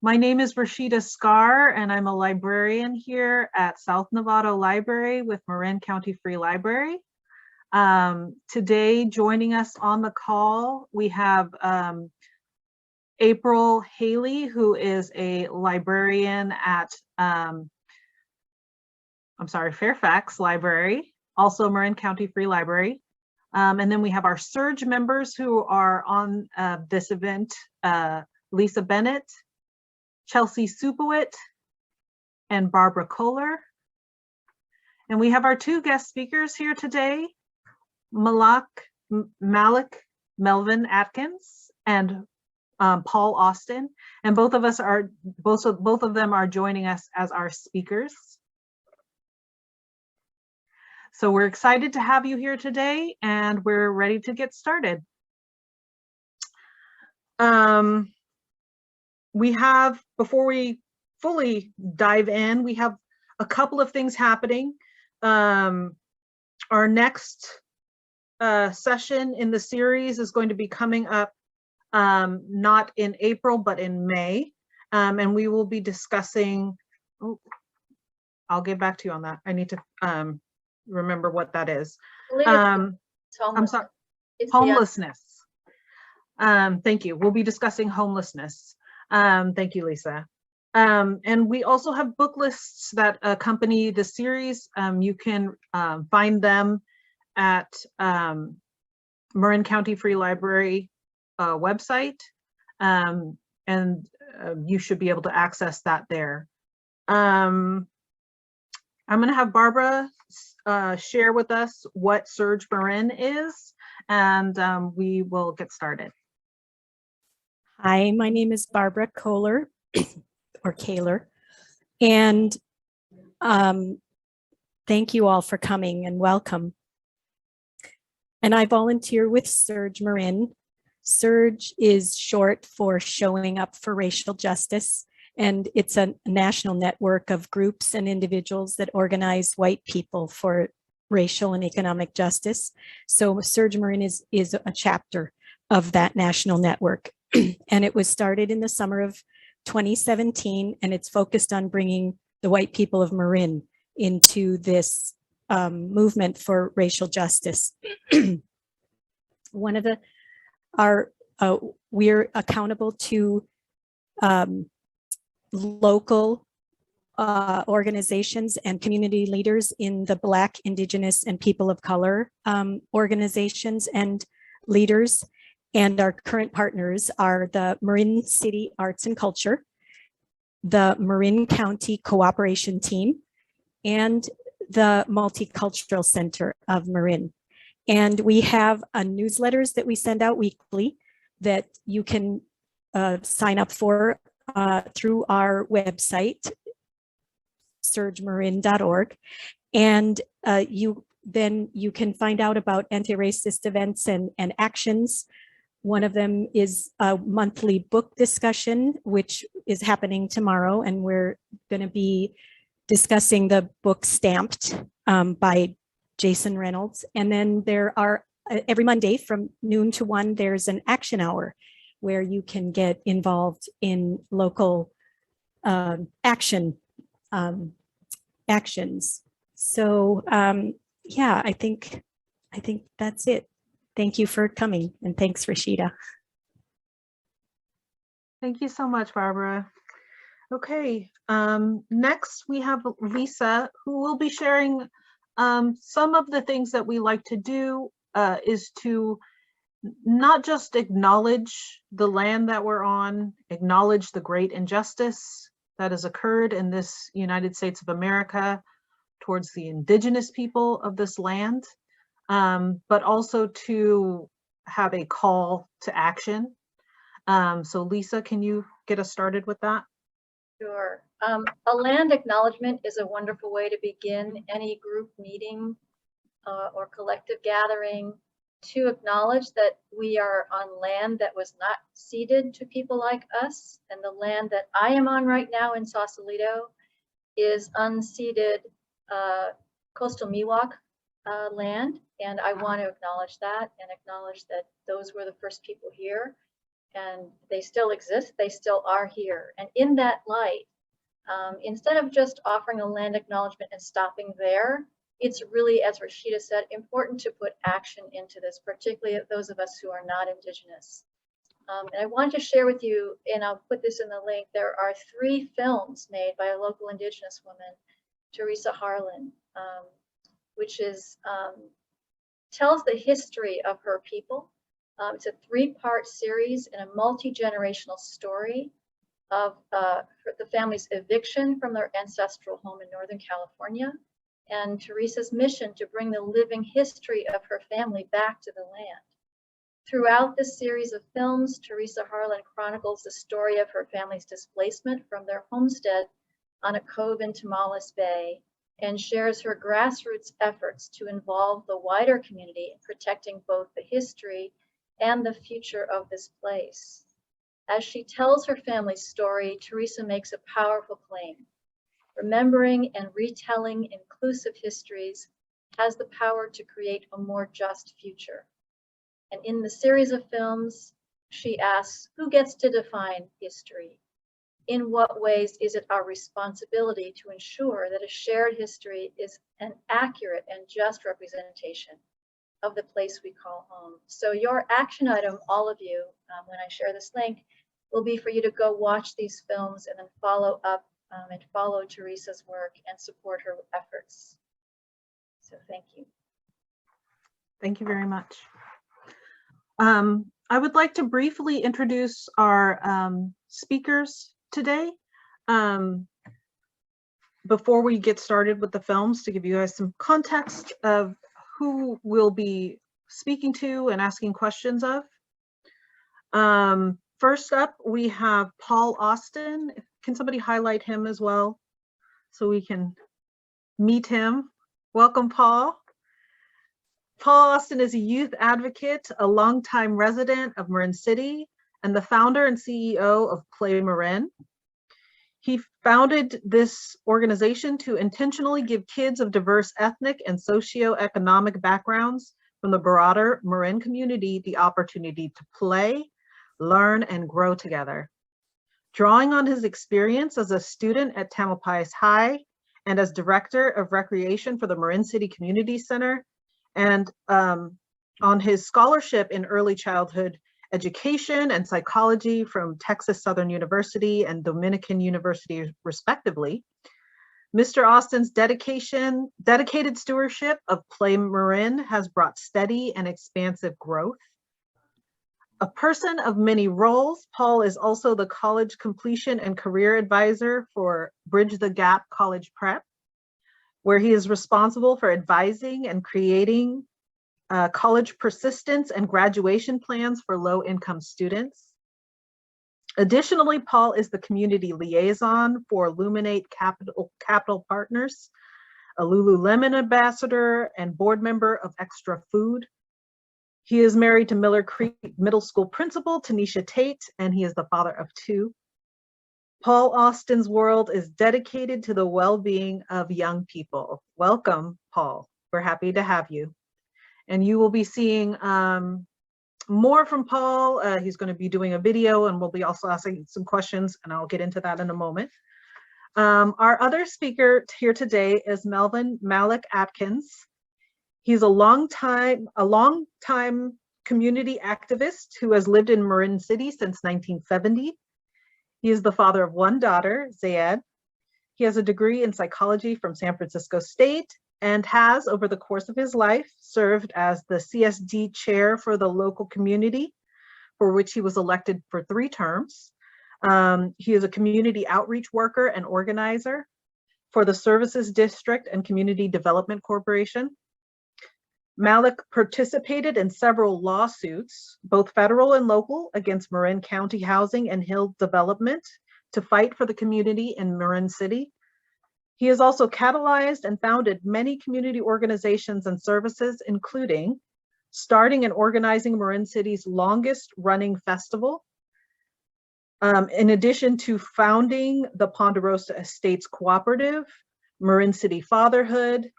My name is Rashida Scar, and I'm a librarian here at South Novato Library with Marin County Free Library. Today, joining us on the call, we have April Haley, who is a librarian at, Fairfax Library, also Marin County Free Library. And then we have our SURJ members who are on this event, Lisa Bennett, Chelsea Supowit, and Barbara Kohler. And we have our two guest speakers here today, Malik, Melvin Atkins, and Paul Austin. And both of them are joining us as our speakers. So we're excited to have you here today, and we're ready to get started. We have, before we fully dive in, we have a couple of things happening. Our next session in the series is going to be coming up not in April, but in May. And we will be discussing, I'll get back to you on that. I need to remember what that is. I'm sorry, homelessness. Thank you. We'll be discussing homelessness. Thank you, Lisa. And we also have book lists that accompany the series. You can find them at Marin County Free Library website, and you should be able to access that there. I'm going to have Barbara share with us what SURJ Marin is, and we will get started. Hi, my name is Barbara Kohler, or Kaler, and thank you all for coming and welcome. And I volunteer with SURJ Marin. SURJ is short for Showing Up for Racial Justice, and it's a national network of groups and individuals that organize white people for racial and economic justice. So SURJ Marin is a chapter of that national network. And it was started in the summer of 2017, and it's focused on bringing the white people of Marin into this movement for racial justice. One of we're accountable to local organizations and community leaders in the Black, Indigenous, and people of color organizations and leaders. And our current partners are the Marin City Arts and Culture, the Marin County Cooperation Team, and the Multicultural Center of Marin. And we have newsletters that we send out weekly that you can sign up for through our website, surjmarin.org. And you can find out about anti-racist events and actions. One of them is a monthly book discussion, which is happening tomorrow, and we're going to be discussing the book Stamped by Jason Reynolds. And then there are, every Monday from noon to 1, there's an action hour where you can get involved in local actions. So yeah, I think that's it. Thank you for coming, and thanks, Rashida. Thank you so much, Barbara. Okay, next we have Lisa, who will be sharing some of the things that we like to do is to not just acknowledge the land that we're on, acknowledge the great injustice that has occurred in this United States of America towards the indigenous people of this land, but also to have a call to action. So Lisa, can you get us started with that? Sure. A land acknowledgement is a wonderful way to begin any group meeting or collective gathering, to acknowledge that we are on land that was not ceded to people like us. And the land that I am on right now in Sausalito is unceded coastal Miwok land. And I want to acknowledge that and acknowledge that those were the first people here. and they still exist, they still are here. And in that light, instead of just offering a land acknowledgement and stopping there, it's really, as Rashida said, important to put action into this, particularly those of us who are not Indigenous. And I wanted to share with you, and I'll put this in the link, there are 3 films made by a local Indigenous woman, Teresa Harlan, which is tells the history of her people. It's a 3-part series and a multi-generational story of the family's eviction from their ancestral home in Northern California, and Teresa's mission to bring the living history of her family back to the land. Throughout this series of films, Teresa Harlan chronicles the story of her family's displacement from their homestead on a cove in Tamales Bay, and shares her grassroots efforts to involve the wider community in protecting both the history and the future of this place. As she tells her family's story, Teresa makes a powerful claim. Remembering and retelling inclusive histories has the power to create a more just future. And in the series of films, she asks, who gets to define history? In what ways is it our responsibility to ensure that a shared history is an accurate and just representation of the place we call home? So your action item, all of you, when I share this link, will be for you to go watch these films and then follow up and follow Teresa's work and support her efforts. So thank you. Thank you very much. I would like to briefly introduce our speakers today. Before we get started with the films, to give you guys some context of who we'll be speaking to and asking questions of. First up, we have Paul Austin. Can somebody highlight him as well so we can meet him? Welcome, Paul. Paul Austin is a youth advocate, a longtime resident of Marin City, and the founder and CEO of Play Marin. He founded this organization to intentionally give kids of diverse ethnic and socioeconomic backgrounds from the broader Marin community the opportunity to play, learn, and grow together. Drawing on his experience as a student at Tamalpais High and as director of recreation for the Marin City Community Center, and on his scholarship in early childhood education and psychology from Texas Southern University and Dominican University, respectively, Mr. Austin's dedicated stewardship of Play Marin has brought steady and expansive growth. A person of many roles, Paul is also the college completion and career advisor for Bridge the Gap College Prep, where he is responsible for advising and creating college persistence and graduation plans for low-income students. Additionally, Paul is the community liaison for Illuminate Capital Partners, a Lululemon ambassador, and board member of Extra Food. He is married to Miller Creek Middle School principal Tanisha Tate, and he is the father of 2. Paul Austin's world is dedicated to the well-being of young people. Welcome, Paul. We're happy to have you. And you will be seeing more from Paul. He's going to be doing a video, and we'll be also asking some questions, and I'll get into that in a moment. Our other speaker here today is Melvin Malik Atkins. He's a long-time community activist who has lived in Marin City since 1970. He is the father of 1 daughter, Zayed. He has a degree in psychology from San Francisco State and has, over the course of his life, served as the CSD chair for the local community, for which he was elected for 3 terms. He is a community outreach worker and organizer for the Services District and Community Development Corporation. Malik participated in several lawsuits, both federal and local, against Marin County Housing and Hill Development to fight for the community in Marin City. He has also catalyzed and founded many community organizations and services, including starting and organizing Marin City's longest running festival, in addition to founding the Ponderosa Estates Cooperative, Marin City Fatherhood,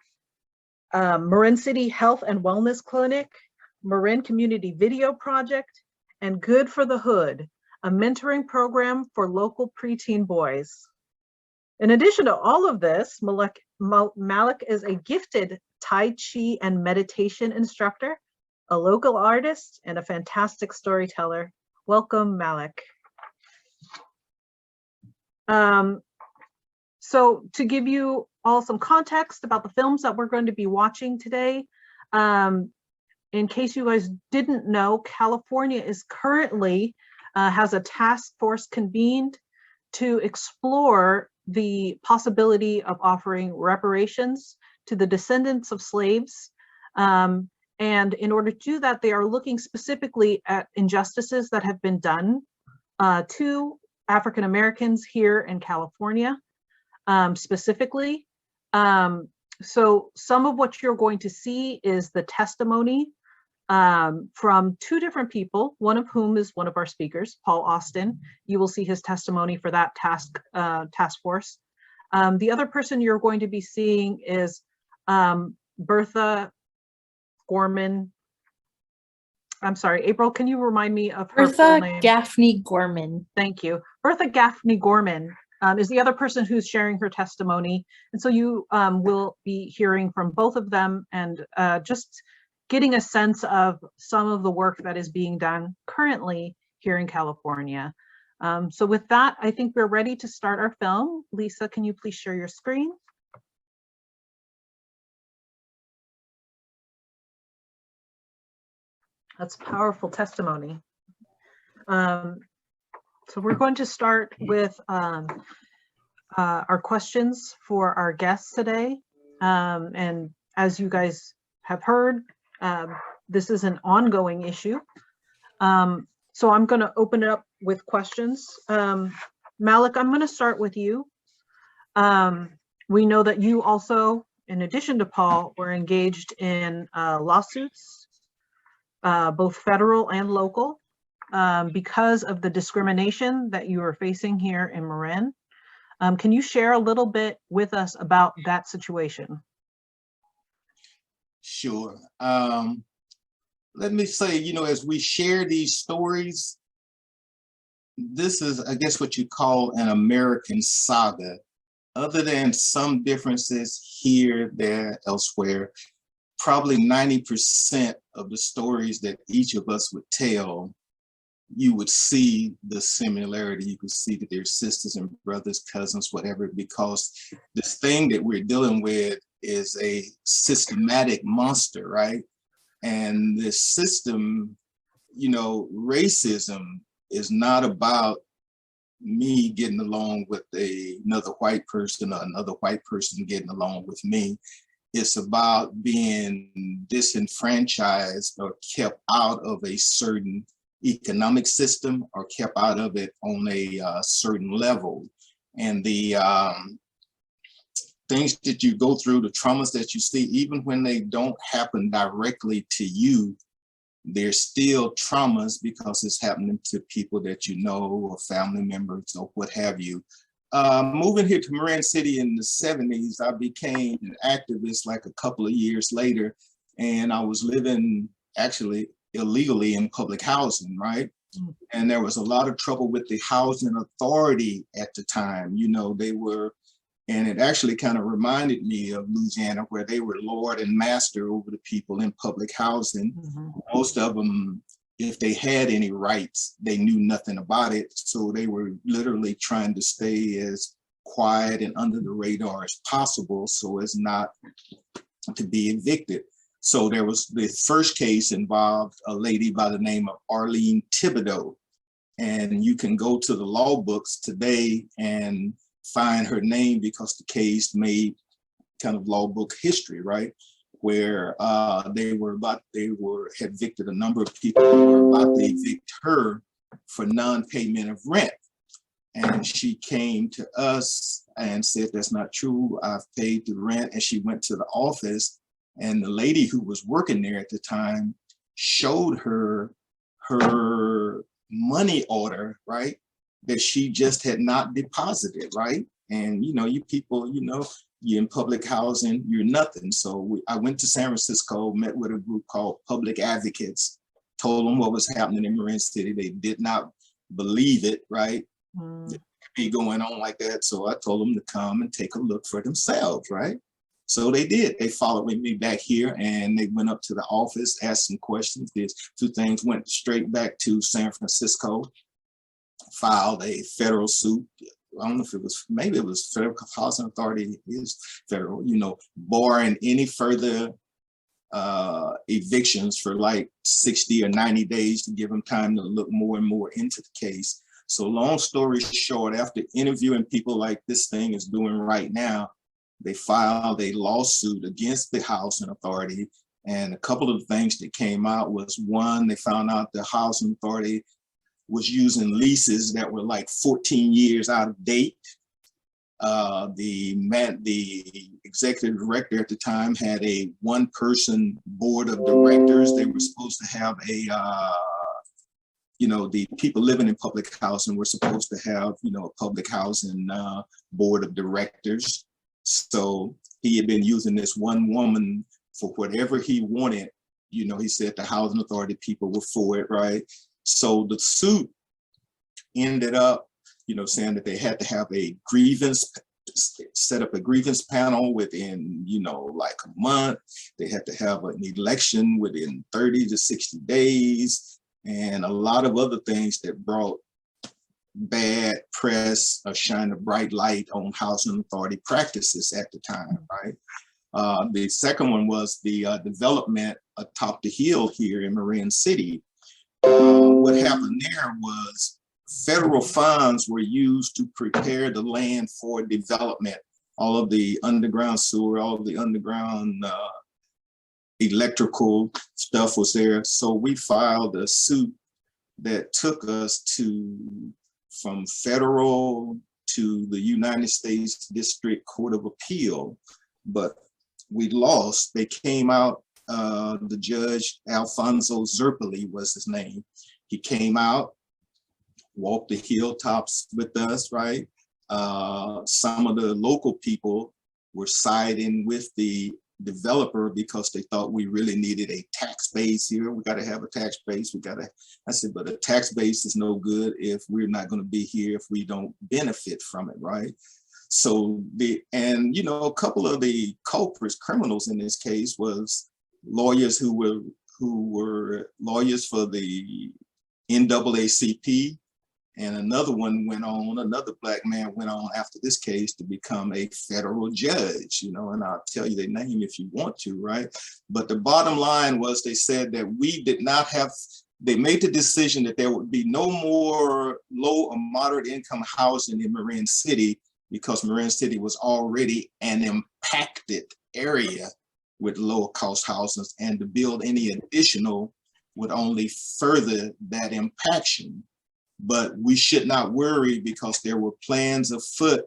Marin City Health and Wellness Clinic, Marin Community Video Project, and Good for the Hood, a mentoring program for local preteen boys. In addition to all of this, Malik is a gifted Tai Chi and meditation instructor, a local artist, and a fantastic storyteller. Welcome, Malik. So to give you all some context about the films that we're going to be watching today, in case you guys didn't know, California is currently has a task force convened to explore the possibility of offering reparations to the descendants of slaves. And in order to do that, they are looking specifically at injustices that have been done to African Americans here in California, specifically. So some of what you're going to see is the testimony from two different people, one of whom is one of our speakers, Paul Austin. You will see his testimony for that task force. The other person you're going to be seeing is Bertha Gorman. I'm sorry, April, can you remind me of her full name? Bertha Gaffney Gorman. Thank you. Bertha Gaffney Gorman is the other person who's sharing her testimony. And so you will be hearing from both of them and just getting a sense of some of the work that is being done currently here in California. So with that, I think we're ready to start our film. Lisa, can you please share your screen? That's powerful testimony. So we're going to start with our questions for our guests today. And as you guys have heard, this is an ongoing issue. So I'm going to open it up with questions. Malik, I'm going to start with you. We know that you also, in addition to Paul, were engaged in lawsuits, both federal and local, because of the discrimination that you are facing here in Marin. Can you share a little bit with us about that situation? Sure. Let me say, you know, as we share these stories, this is, I guess, what you call an American saga. Other than some differences here, there, elsewhere, probably 90% of the stories that each of us would tell, you would see the similarity. You could see that they're sisters and brothers, cousins, whatever, because this thing that we're dealing with is a systematic monster, right? And this system, you know, racism is not about me getting along with another white person or another white person getting along with me. It's about being disenfranchised or kept out of a certain economic system or kept out of it on a certain level. And the things that you go through, the traumas that you see, even when they don't happen directly to you, they're still traumas because it's happening to people that you know or family members or what have you. Moving here to Marin City in the 70s, I became an activist like a couple of years later, and I was living actually illegally in public housing, right? And there was a lot of trouble with the housing authority at the time. You know, they were, and it actually kind of reminded me of Louisiana, where they were lord and master over the people in public housing. Most of them, if they had any rights, they knew nothing about it. So they were literally trying to stay as quiet and under the radar as possible so as not to be evicted. So there was the first case involved a lady by the name of Arlene Thibodeau. And you can go to the law books today and find her name because the case made kind of law book history, right? Where had evicted a number of people who were about to evict her for non-payment of rent. And she came to us and said, that's not true, I've paid the rent. And she went to the office, and the lady who was working there at the time showed her her money order, right? That she just had not deposited, right? And you know, you people, you know, you're in public housing, you're nothing. So I went to San Francisco, met with a group called Public Advocates, told them what was happening in Marin City. They did not believe it, right? Be going on like that. So I told them to come and take a look for themselves, right? So they did. They followed me back here and they went up to the office, asked some questions. These two things, went straight back to San Francisco, filed a federal suit. I don't know if it was, maybe it was Federal Housing Authority, is federal, you know, barring any further evictions for like 60 or 90 days to give them time to look more and more into the case. So long story short, after interviewing people like this thing is doing right now, they filed a lawsuit against the housing authority. And a couple of things that came out was, one, they found out the housing authority was using leases that were like 14 years out of date. The executive director at the time had a one-person board of directors. They were supposed to have a, you know, the people living in public housing were supposed to have, you know, a public housing board of directors. So he had been using this one woman for whatever he wanted. You know, he said the housing authority people were for it, right? So the suit ended up, you know, saying that they had to have a grievance, set up a grievance panel within, you know, like a month. They had to have an election within 30 to 60 days, and a lot of other things that brought bad press or shine a bright light on housing authority practices at the time, right? The second one was the development atop the hill here in Marin City. What happened there was federal funds were used to prepare the land for development. All of the underground sewer, all of the underground electrical stuff was there. So we filed a suit that took us from federal to the United States District Court of Appeal, but we lost. They came out, the judge, Alfonso Zerpoli was his name. He came out, walked the hilltops with us, right? Some of the local people were siding with the developer because they thought we really needed a tax base here. We got to have a tax base. I said, but a tax base is no good if we're not going to be here, if we don't benefit from it, right? So you know, a couple of the culprits, criminals in this case, was lawyers who were lawyers for the NAACP. And another black man went on after this case to become a federal judge, you know, and I'll tell you their name if you want to, right? But the bottom line was, they said that we did not have, they made the decision that there would be no more low or moderate income housing in Marin City, because Marin City was already an impacted area with lower cost houses, and to build any additional would only further that impaction. But we should not worry, because there were plans afoot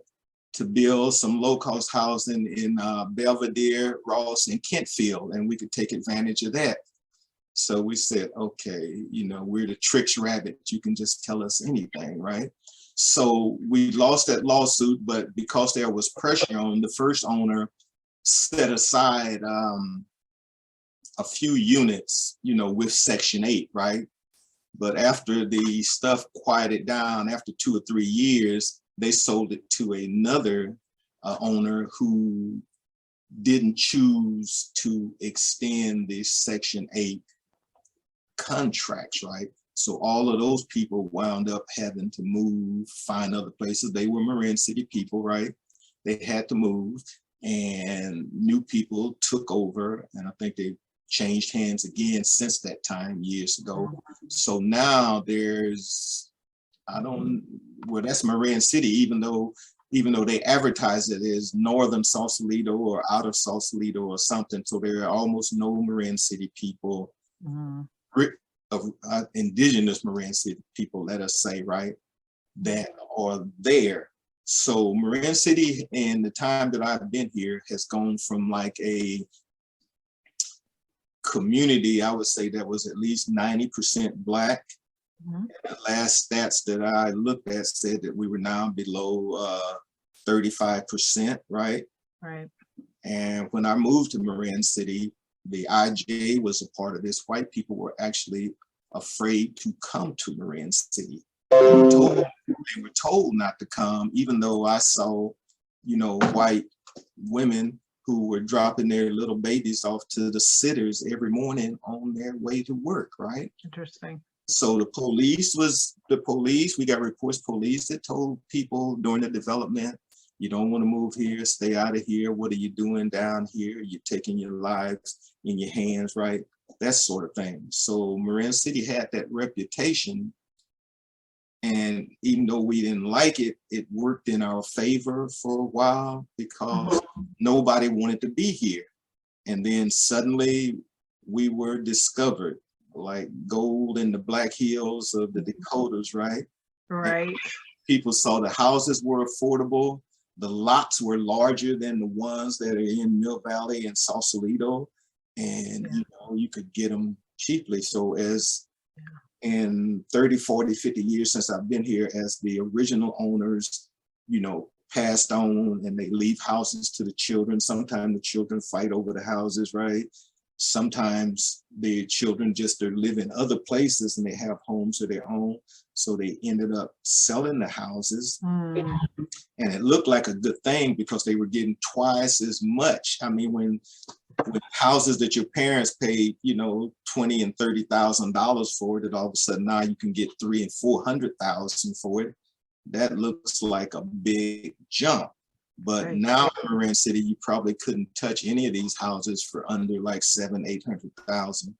to build some low-cost housing in Belvedere, Ross, and Kentfield, and we could take advantage of that. So we said, okay, you know, we're the tricks rabbit. You can just tell us anything, right? So we lost that lawsuit, but because there was pressure on, the first owner set aside a few units, you know, with Section 8, right? But after the stuff quieted down, after 2 or 3 years, they sold it to another owner who didn't choose to extend the Section 8 contracts, right? So all of those people wound up having to move, find other places. They were Marin City people, right? They had to move, and new people took over, and I think they changed hands again since that time, years ago. So now there's, well, that's Marin City, even though they advertise it as Northern Sausalito or out of Sausalito or something. So there are almost no Marin City people, of indigenous Marin City people, let us say, right, that are there. So Marin City, in the time that I've been here, has gone from like a community, I would say, that was at least 90% Black. The last stats that I looked at said that we were now below 35%, right? Right. And when I moved to Marin City, the IJ was a part of this. White people were actually afraid to come to Marin City. They were told not to come, even though I saw, you know, white women who were dropping their little babies off to the sitters every morning on their way to work, right? Interesting. So the police, we got reports, police that told people during the development, you don't want to move here, stay out of here. What are you doing down here? You're taking your lives in your hands, right? That sort of thing. So Marin City had that reputation. And even though we didn't like it, it worked in our favor for a while because nobody wanted to be here. And then suddenly we were discovered like gold in the Black Hills of the Dakotas, right? Right. And people saw the houses were affordable. The lots were larger than the ones that are in Mill Valley and Sausalito. And, you know, you could get them cheaply. So as in 30, 40, 50 years since I've been here, as the original owners, you know, passed on and they leave houses to the children. Sometimes the children fight over the houses, right? Sometimes the children just are living other places and they have homes of their own. So they ended up selling the houses. And it looked like a good thing because they were getting twice as much. I mean, when houses that your parents paid, you know, $20,000 and $30,000 for it, and all of a sudden now you can get $300,000 and $400,000 for it. That looks like a big jump. But now in Marin City, you probably couldn't touch any of these houses for under like $700,000, $800,000.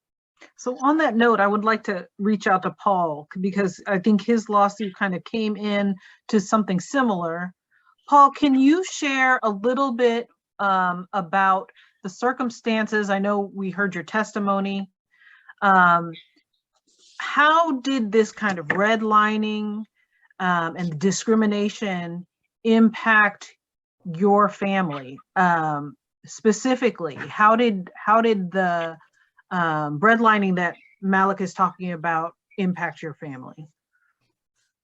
So on that note, I would like to reach out to Paul because I think his lawsuit kind of came in to something similar. Paul, can you share a little bit about the circumstances? I know we heard your testimony. How did this kind of redlining and discrimination impact your family? Specifically, how did the redlining that Malik is talking about impact your family?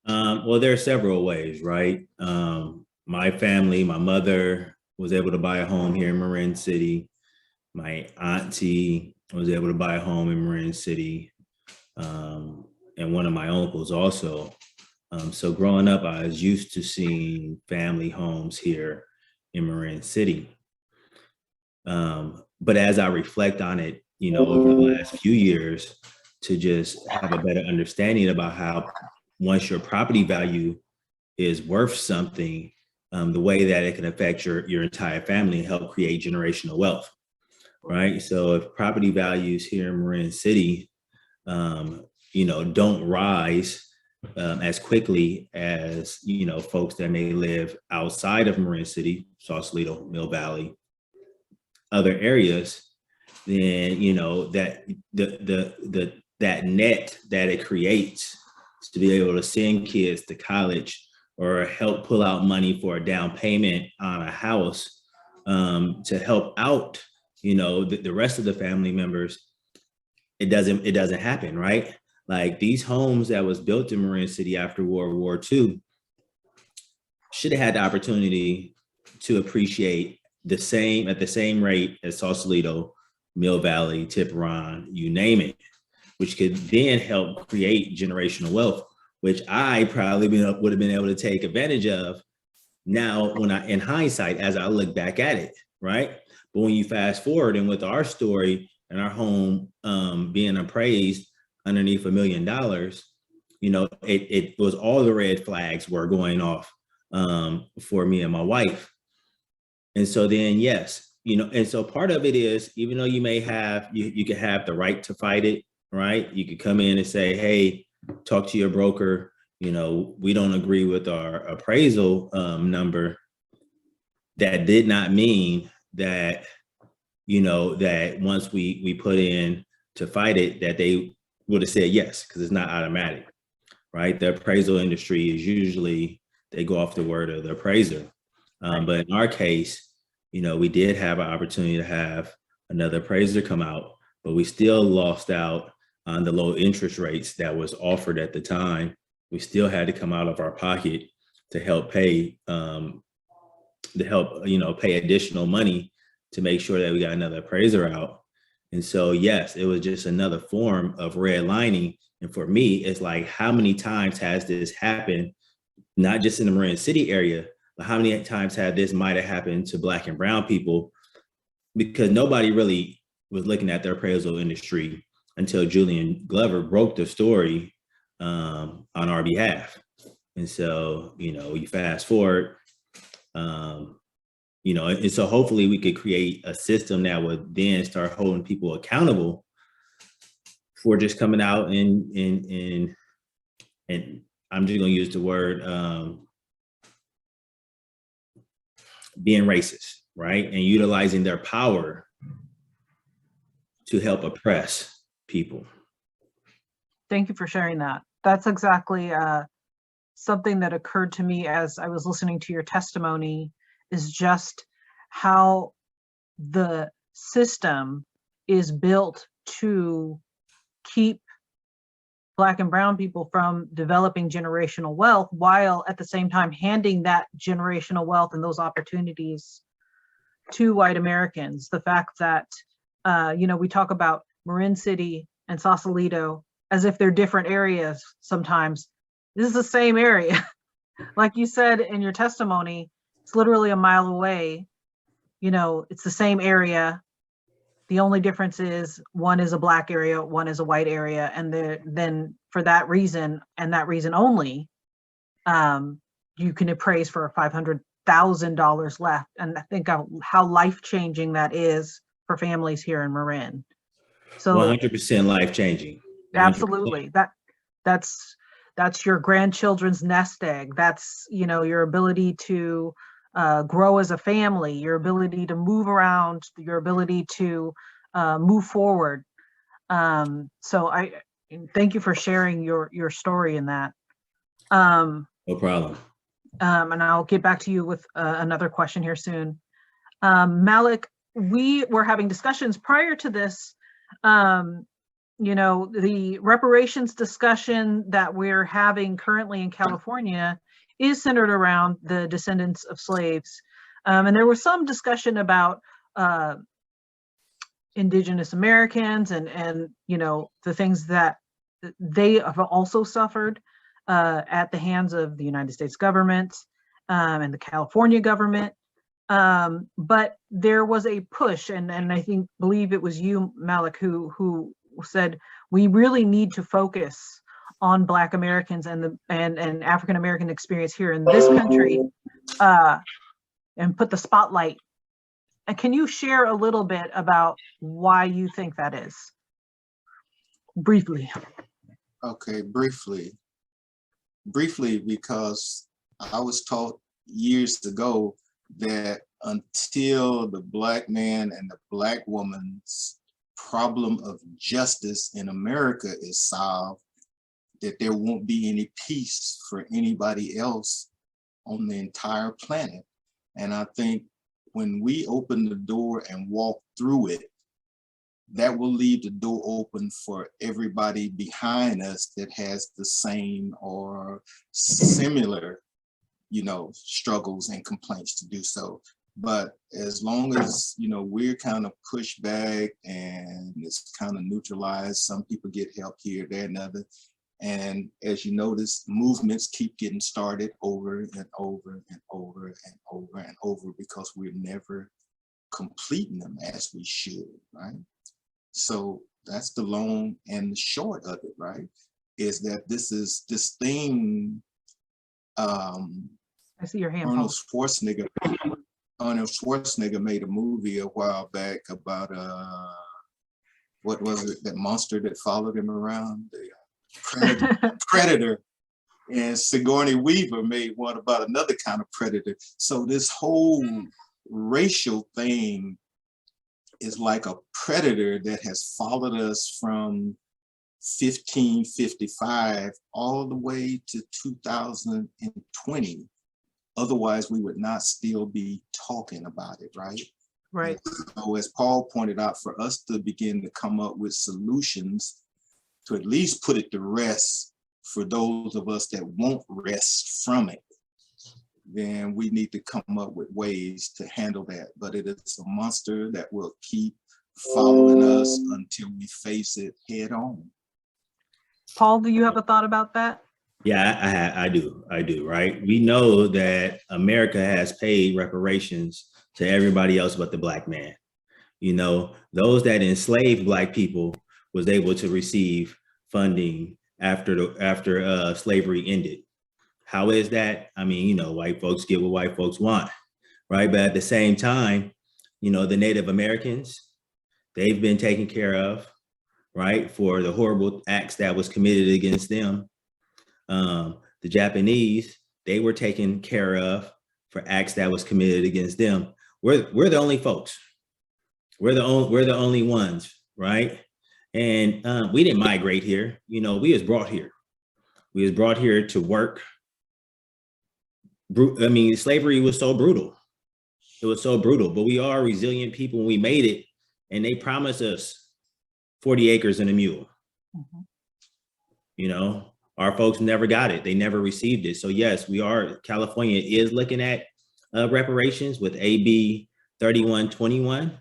Well, there are several ways, right? My family, my mother was able to buy a home here in Marin City. My auntie was able to buy a home in Marin City. And one of my uncles also. So growing up, I was used to seeing family homes here in Marin City. But as I reflect on it, you know, over the last few years, to just have a better understanding about how once your property value is worth something, the way that it can affect your entire family and help create generational wealth, right? So if property values here in Marin City, you know, don't rise as quickly as, you know, folks that may live outside of Marin City, Sausalito, Mill Valley, other areas, then, you know, that that net that it creates to be able to send kids to college or help pull out money for a down payment on a house to help out, you know, the rest of the family members, it doesn't happen, right? Like these homes that was built in Marin City after World War II should have had the opportunity to appreciate at the same rate as Sausalito, Mill Valley, Tiburon, you name it, which could then help create generational wealth, which I probably would have been able to take advantage of now when in hindsight, as I look back at it, right? But when you fast forward and with our story and our home being appraised underneath $1 million, you know, it was all the red flags were going off for me and my wife. And so then, yes, you know, and so part of it is, even though you may have, you could have the right to fight it, right? You could come in and say, hey, talk to your broker, you know, we don't agree with our appraisal number. That did not mean that, you know, that once we put in to fight it, that they would have said yes, because it's not automatic, right? The appraisal industry is usually, they go off the word of the appraiser. But in our case, you know, we did have an opportunity to have another appraiser come out, but we still lost out on the low interest rates that was offered at the time. We still had to come out of our pocket to help pay, you know, pay additional money to make sure that we got another appraiser out. And so, yes, it was just another form of redlining. And for me, it's like, how many times has this happened, not just in the Marin City area, but how many times had this might have happened to Black and brown people? Because nobody really was looking at the appraisal industry until Julian Glover broke the story on our behalf. And so, you fast forward, and so hopefully we could create a system that would then start holding people accountable for just coming out and I'm just gonna use the word being racist, right? And utilizing their power to help oppress people. Thank you for sharing that. That's exactly something that occurred to me as I was listening to your testimony, is just how the system is built to keep Black and brown people from developing generational wealth, while at the same time handing that generational wealth and those opportunities to white Americans. The fact that, we talk about Marin City and Sausalito as if they're different areas sometimes. This is the same area. Like you said in your testimony, it's literally a mile away. It's the same area. The only difference is one is a Black area, one is a white area. And then for that reason, and that reason only, you can appraise for $500,000 left. And I think how life-changing that is for families here in Marin. So 100% life-changing. Absolutely. That's your grandchildren's nest egg. That's, your ability to grow as a family, your ability to move around, your ability to move forward. So I thank you for sharing your story in that. No problem. And I'll get back to you with another question here soon. Malik, we were having discussions prior to this. The reparations discussion that we're having currently in California is centered around the descendants of slaves. And there was some discussion about indigenous Americans and the things that they have also suffered at the hands of the United States government and the California government. But there was a push, and I believe it was you, Malik, who said we really need to focus on Black Americans and African American experience here in this country, and put the spotlight. And can you share a little bit about why you think that is? Briefly. Okay, briefly, because I was taught years ago that until the Black man and the Black woman's problem of justice in America is solved, that there won't be any peace for anybody else on the entire planet. And I think when we open the door and walk through it, that will leave the door open for everybody behind us that has the same or similar, struggles and complaints to do so. But as long as, we're kind of pushed back and it's kind of neutralized, some people get help here, there, and other. And as you notice, movements keep getting started over and over and over and over and over because we're never completing them as we should, right? So that's the long and the short of it, right? Is that this thing, I see your hand. Arnold Schwarzenegger made a movie a while back about, what was it, that monster that followed him around? The Predator. And Sigourney Weaver made one about another kind of predator. So this whole racial thing is like a predator that has followed us from 1555 all the way to 2020. Otherwise, we would not still be talking about it, right? Right. So as Paul pointed out, for us to begin to come up with solutions to at least put it to rest for those of us that won't rest from it, then we need to come up with ways to handle that. But it is a monster that will keep following us until we face it head on. Paul, do you have a thought about that? Yeah, I do, right? We know that America has paid reparations to everybody else but the Black man. You know, those that enslaved Black people was able to receive funding after slavery ended. How is that? I mean, you know, white folks get what white folks want, right? But at the same time, you know, the Native Americans, they've been taken care of, right, for the horrible acts that was committed against them. The Japanese, they were taken care of for acts that was committed against them. We're the only folks. We're the only ones, right? And we didn't migrate here. You know, we was brought here. We was brought here to work. I mean, slavery was so brutal. It was so brutal, but we are resilient people. We made it, and they promised us 40 acres and a mule. Mhm. You know, our folks never got it. They never received it. So yes, California is looking at reparations with AB 3121.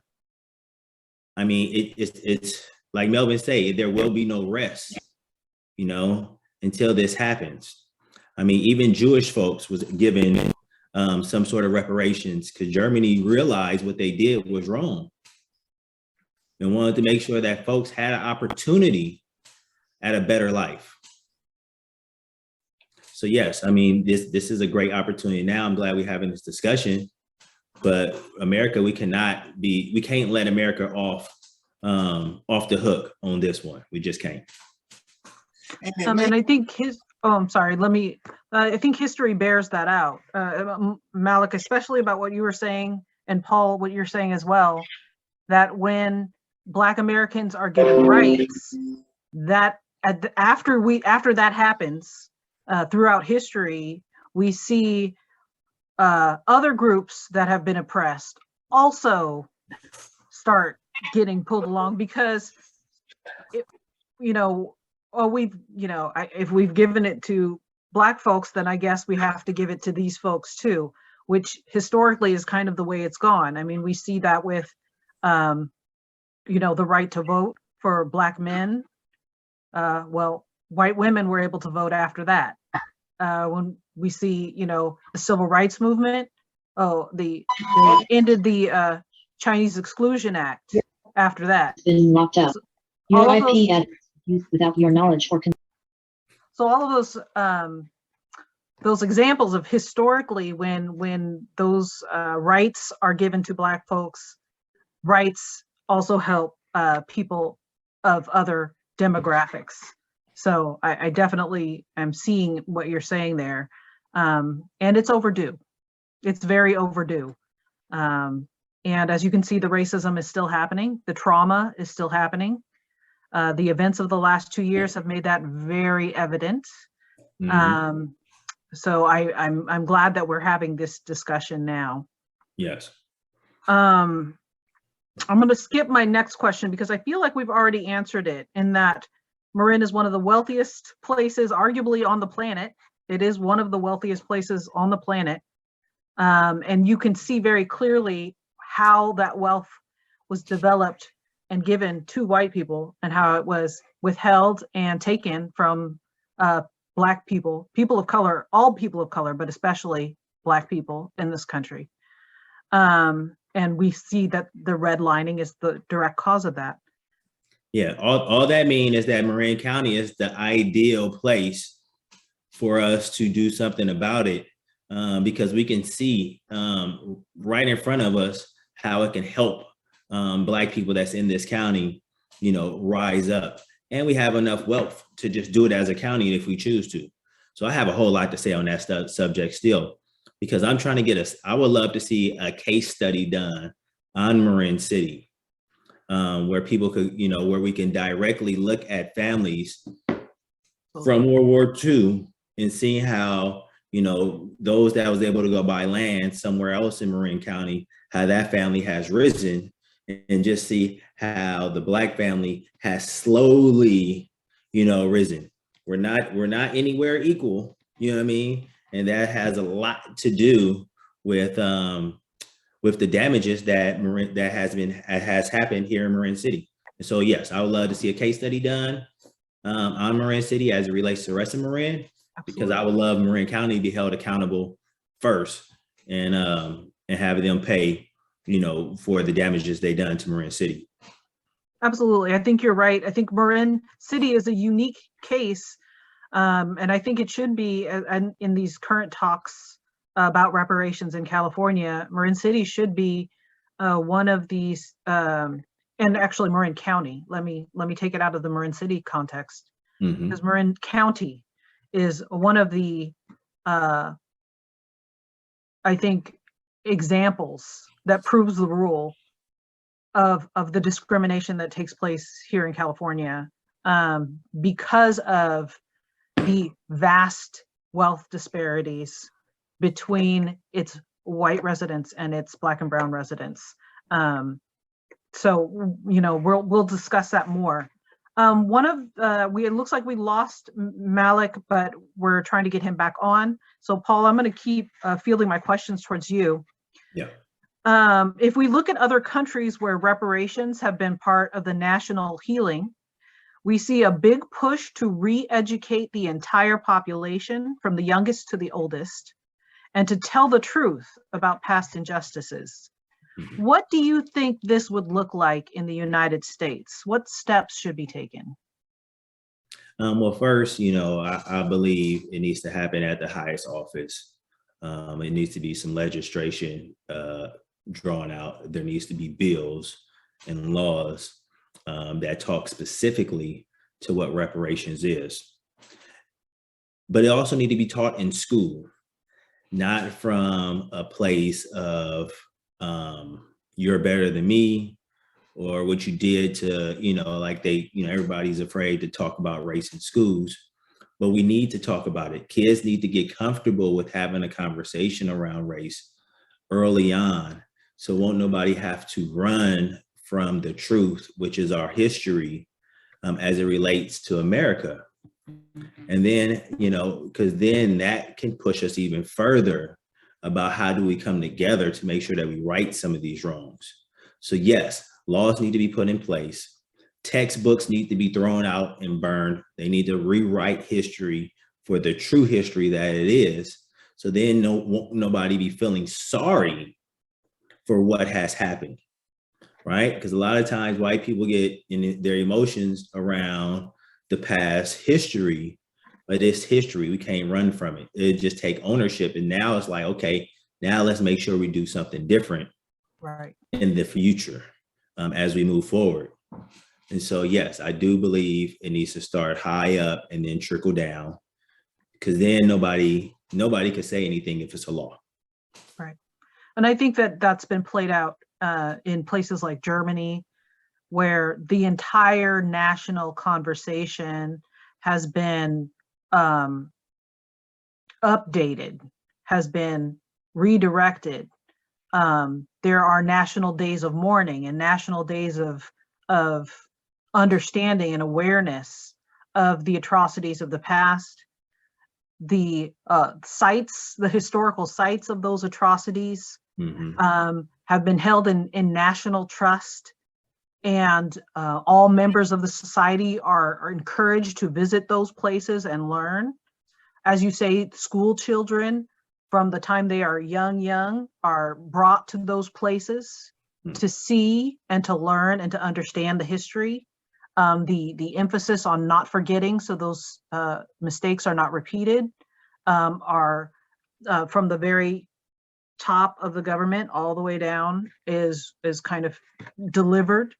I mean, it's like Melvin said, there will be no rest, you know, until this happens. I mean, even Jewish folks was given some sort of reparations because Germany realized what they did was wrong and wanted to make sure that folks had an opportunity at a better life. So yes, I mean, this is a great opportunity. Now I'm glad we're having this discussion, but America, we can't let America off the hook on this one. We just can't. And I think I'm sorry, I think history bears that out. Malik, especially about what you were saying, and Paul, what you're saying as well, that when Black Americans are given rights, that after that happens, throughout history, we see other groups that have been oppressed also start getting pulled along because, if we've given it to Black folks, then I guess we have to give it to these folks too, which historically is kind of the way it's gone. I mean, we see that with, the right to vote for Black men. White women were able to vote after that. When we see, the civil rights movement, they ended the Chinese Exclusion Act after that. Been locked up. Your IP address used without your knowledge or consent. So all of those examples of historically when those rights are given to Black folks, rights also help people of other demographics. So I definitely am seeing what you're saying there. And it's overdue. It's very overdue. And as you can see, the racism is still happening. The trauma is still happening. The events of the last 2 years have made that very evident. Mm-hmm. So I'm glad that we're having this discussion now. Yes. I'm going to skip my next question because I feel like we've already answered it in that Marin is one of the wealthiest places, arguably on the planet. It is one of the wealthiest places on the planet. And you can see very clearly how that wealth was developed and given to white people and how it was withheld and taken from Black people, people of color, all people of color, but especially Black people in this country. And we see that the redlining is the direct cause of that. Yeah, all that means is that Marin County is the ideal place for us to do something about it because we can see right in front of us how it can help Black people that's in this county, rise up. And we have enough wealth to just do it as a county if we choose to. So I have a whole lot to say on that subject still, because I'm trying to I would love to see a case study done on Marin City. Where people could, where we can directly look at families from World War II and see how, those that was able to go buy land somewhere else in Marin County, how that family has risen, and just see how the Black family has slowly, risen. We're not anywhere equal, you know what I mean? And that has a lot to do with with the damages that has happened here in Marin City. And so, yes, I would love to see a case study done on Marin City as it relates to the rest of Marin, because I would love Marin County to be held accountable first and have them pay, for the damages they done to Marin City. Absolutely. I think you're right. I think Marin City is a unique case. And I think it should be in these current talks about reparations in California. Marin City should be one of these, and actually Marin County. Let me take it out of the Marin City context, because Marin County is one of the, I think, examples that proves the rule of the discrimination that takes place here in California, because of the vast wealth disparities between its white residents and its Black and brown residents. So, we'll discuss that more. It looks like we lost Malik, but we're trying to get him back on. So Paul, I'm going to keep fielding my questions towards you. Yeah. If we look at other countries where reparations have been part of the national healing, we see a big push to re-educate the entire population from the youngest to the oldest, and to tell the truth about past injustices. What do you think this would look like in the United States? What steps should be taken? Well, first, I believe it needs to happen at the highest office. It needs to be some legislation drawn out. There needs to be bills and laws that talk specifically to what reparations is. But it also need to be taught in school, not from a place of you're better than me, or what you did to, everybody's afraid to talk about race in schools, but we need to talk about it. Kids need to get comfortable with having a conversation around race early on, so won't nobody have to run from the truth, which is our history, as it relates to America. And then, because then that can push us even further about how do we come together to make sure that we right some of these wrongs. So yes, laws need to be put in place. Textbooks need to be thrown out and burned. They need to rewrite history for the true history that it is. So then nobody be feeling sorry for what has happened, right? Because a lot of times white people get in their emotions around the past history, but it's history. We can't run from it. It just take ownership. And now it's like, okay, now let's make sure we do something different in the future as we move forward. And so, yes, I do believe it needs to start high up and then trickle down, because then nobody can say anything if it's a law. Right. And I think that that's been played out in places like Germany, where the entire national conversation has been updated, has been redirected. There are national days of mourning and national days of understanding and awareness of the atrocities of the past. The sites, the historical sites of those atrocities have been held in national trust, and all members of the society are encouraged to visit those places and learn. As you say, school children from the time they are young are brought to those places to see and to learn and to understand the history. The emphasis on not forgetting, so those mistakes are not repeated, are from the very top of the government all the way down is kind of delivered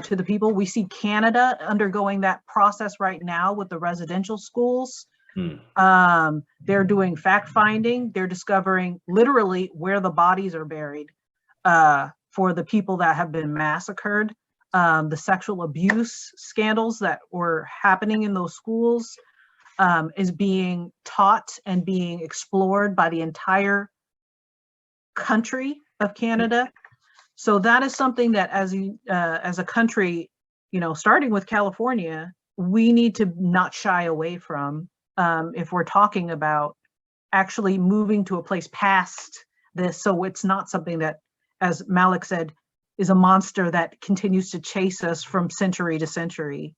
to the people. We see Canada undergoing that process right now with the residential schools. They're doing fact finding. They're discovering literally where the bodies are buried for the people that have been massacred. The sexual abuse scandals that were happening in those schools is being taught and being explored by the entire country of Canada. So that is something that as a country, starting with California, we need to not shy away from if we're talking about actually moving to a place past this, so it's not something that as Malik said, is a monster that continues to chase us from century to century.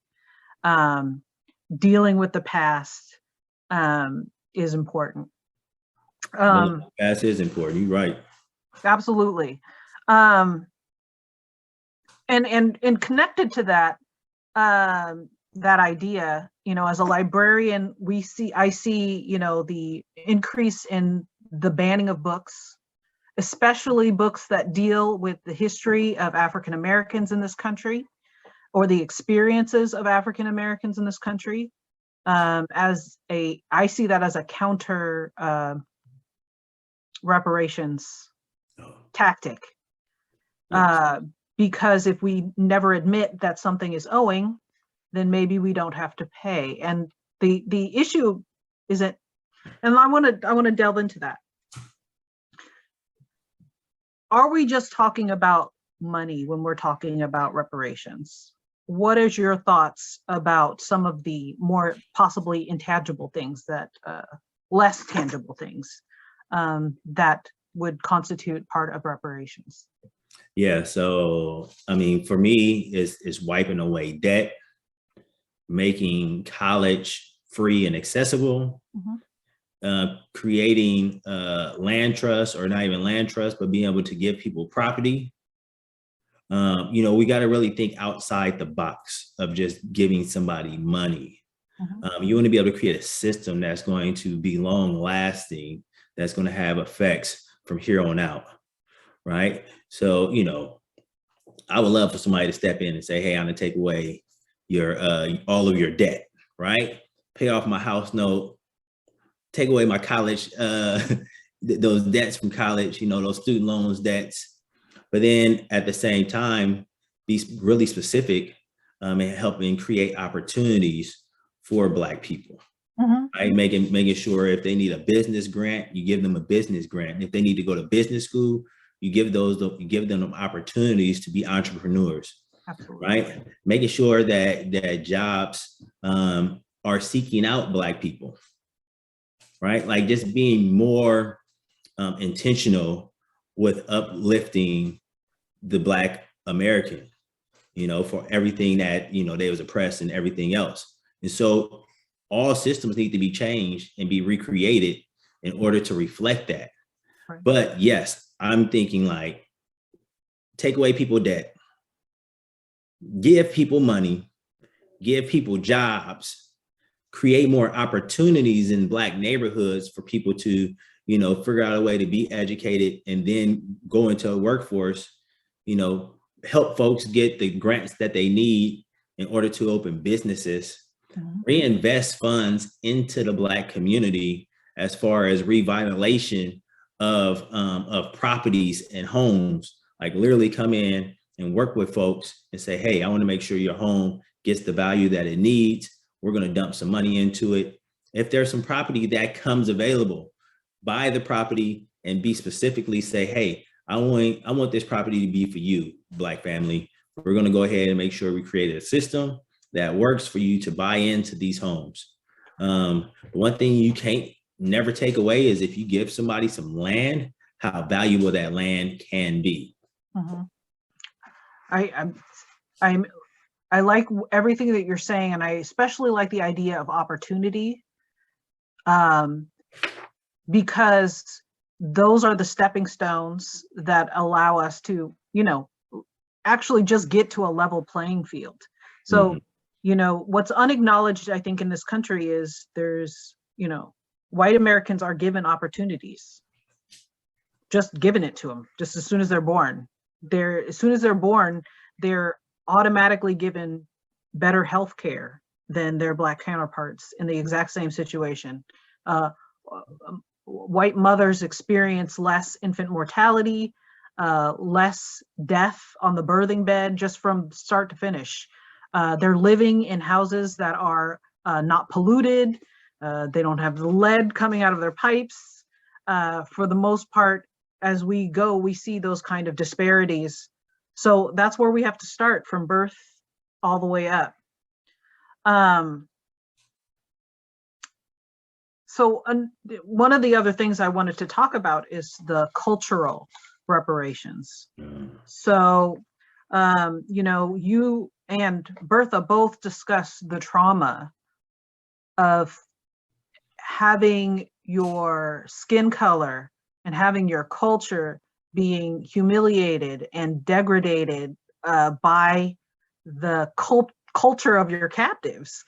Dealing with the past is important. Past is important. You're right. Absolutely. And connected to that, that idea, you know, as a librarian, I see, you know, the increase in the banning of books, especially books that deal with the history of African Americans in this country, or the experiences of African Americans in this country. I see that as a counter reparations tactic. Yes. Because if we never admit that something is owing, then maybe we don't have to pay. And the issue isn't, and I want to delve into that. Are we just talking about money when we're talking about reparations? What is your thoughts about some of the more possibly intangible things, that less tangible things that would constitute part of reparations? Yeah, so I mean, for me, it's wiping away debt, making college free and accessible, creating land trust, or not even land trust, but being able to give people property. You know, we got to really think outside the box of just giving somebody money. You want to be able to create a system that's going to be long lasting, that's going to have effects from here on out. Right. So, you know, I would love for somebody to step in and say, hey, I'm going to take away your all of your debt, right? Pay off my house note, take away my college, those debts from college, you know, those student loans debts. But then at the same time, be really specific and helping create opportunities for Black people. Right? Making sure if they need a business grant, you give them a business grant. If they need to go to business school, you give them opportunities to be entrepreneurs. Absolutely. Right? Making sure that jobs are seeking out Black people. Right? Like just being more intentional with uplifting the Black American, you know, for everything that, you know, they was oppressed and everything else. And so all systems need to be changed and be recreated in order to reflect that. Right. But yes, I'm thinking like, take away people debt, give people money, give people jobs, create more opportunities in Black neighborhoods for people to, you know, figure out a way to be educated and then go into a workforce, you know, help folks get the grants that they need in order to open businesses, reinvest funds into the Black community as far as revitalization of properties and homes, like literally come in and work with folks and say, hey, I want to make sure your home gets the value that it needs. We're going to dump some money into it. If there's some property that comes available, buy the property and be specifically say, hey, I want this property to be for you, Black family. We're going to go ahead and make sure we create a system that works for you to buy into these homes. One thing you can't never take away is if you give somebody some land, how valuable that land can be. I like everything that you're saying, and I especially like the idea of opportunity, because those are the stepping stones that allow us to, you know, actually just get to a level playing field. So, you know, what's unacknowledged, I think, in this country is there's, you know, white Americans are given opportunities, just given it to them, just as soon as they're born. As soon as they're born, they're automatically given better health care than their Black counterparts in the exact same situation. White mothers experience less infant mortality, less death on the birthing bed, just from start to finish. They're living in houses that are not polluted. They don't have the lead coming out of their pipes. For the most part, as we go, we see those kind of disparities. So that's where we have to start, from birth all the way up. So one of the other things I wanted to talk about is the cultural reparations. Mm. So, you know, you and Bertha both discussed the trauma of having your skin color and having your culture being humiliated and degraded by the culture of your captives.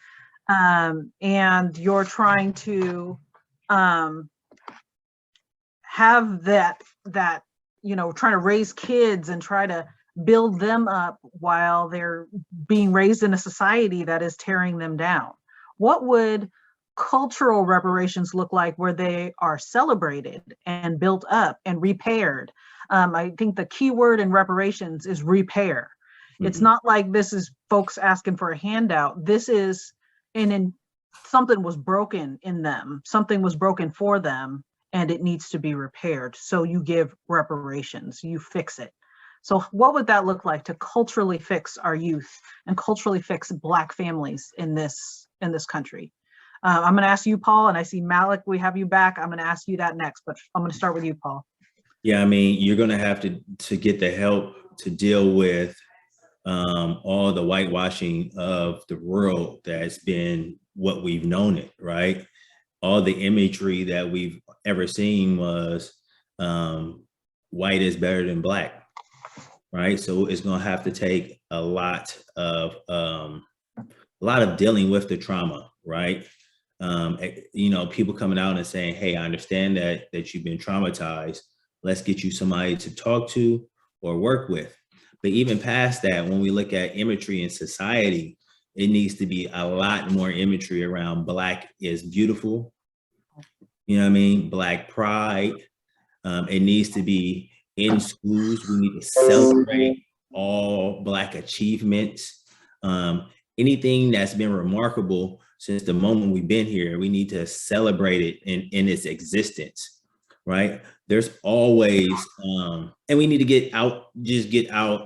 And you're trying to have that, you know, trying to raise kids and try to build them up while they're being raised in a society that is tearing them down. What would cultural reparations look like where they are celebrated and built up and repaired? I think the key word in reparations is repair. It's not like this is folks asking for a handout. This is something was broken in them, something was broken for them, and it needs to be repaired. So you give reparations, you fix it. So what would that look like to culturally fix our youth and culturally fix Black families in this country? I'm going to ask you, Paul, and I see Malik, we have you back. I'm going to ask you that next, but I'm going to start with you, Paul. Yeah, I mean, you're going to have to get the help to deal with all the whitewashing of the world that's been what we've known it, right? All the imagery that we've ever seen was white is better than Black, right? So it's going to have to take a lot of dealing with the trauma, right? You know, people coming out and saying, hey, I understand that you've been traumatized. Let's get you somebody to talk to or work with. But even past that, when we look at imagery in society, it needs to be a lot more imagery around Black is beautiful. You know what I mean? Black pride. It needs to be in schools. We need to celebrate all Black achievements. Anything that's been remarkable since the moment we've been here, we need to celebrate it in its existence, right? There's always, and we need to get out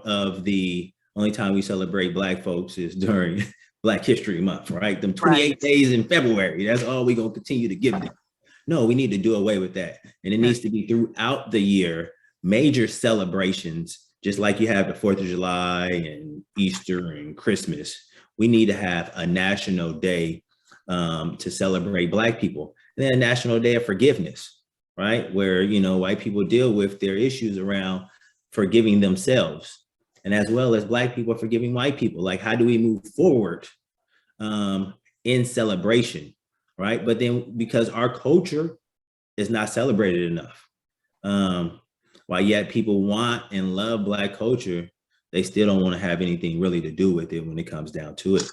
of the only time we celebrate Black folks is during Black History Month, right? Them 28 days in February, that's all we're gonna continue to give them. No, we need to do away with that. And it needs to be throughout the year, major celebrations, just like you have the 4th of July and Easter and Christmas. We need to have a national day to celebrate Black people. And then a national day of forgiveness, right? Where, you know, white people deal with their issues around forgiving themselves, and as well as Black people forgiving white people. Like, how do we move forward in celebration, right? But then because our culture is not celebrated enough, while yet people want and love Black culture, they still don't want to have anything really to do with it when it comes down to it.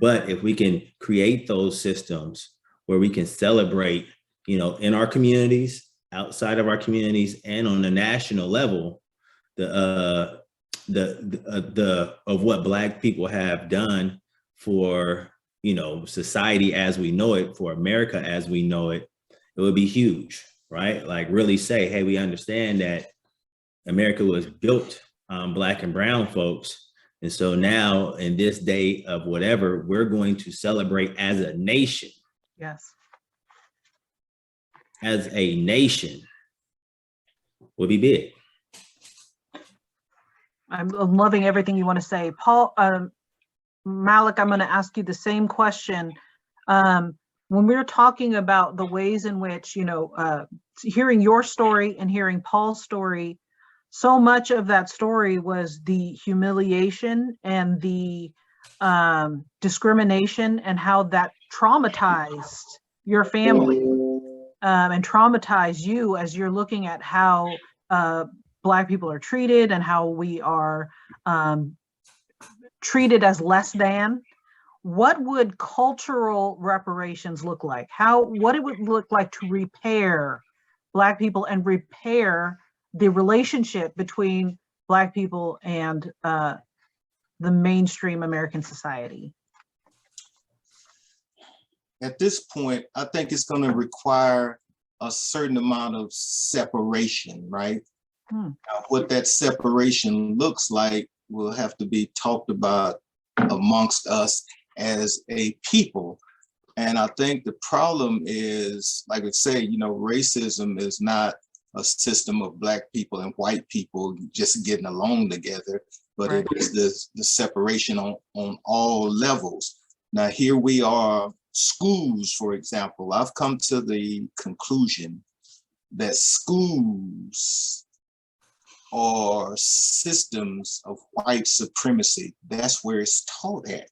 But if we can create those systems where we can celebrate, you know, in our communities, outside of our communities, and on a national level, of what Black people have done for, you know, society as we know it, for America as we know it, it would be huge, right? Like, really say, hey, we understand that America was built on Black and brown folks. And so now in this day of whatever, we're going to celebrate as a nation. Yes. As a nation will be big. I'm loving everything you want to say. Paul, Malik, I'm going to ask you the same question. When we're talking about the ways in which, you know, hearing your story and hearing Paul's story, so much of that story was the humiliation and the discrimination and how that traumatized your family and traumatized you as you're looking at how Black people are treated and how we are treated as less than. What would cultural reparations look like? What it would look like to repair Black people and repair the relationship between Black people and the mainstream American society? At this point, I think it's going to require a certain amount of separation, right? Now, what that separation looks like will have to be talked about amongst us as a people. And I think the problem is, like I say, you know, racism is not a system of Black people and white people just getting along together, but Right. it is the separation on all levels. Now, here we are, schools, for example. I've come to the conclusion that schools are systems of white supremacy. That's where it's taught at.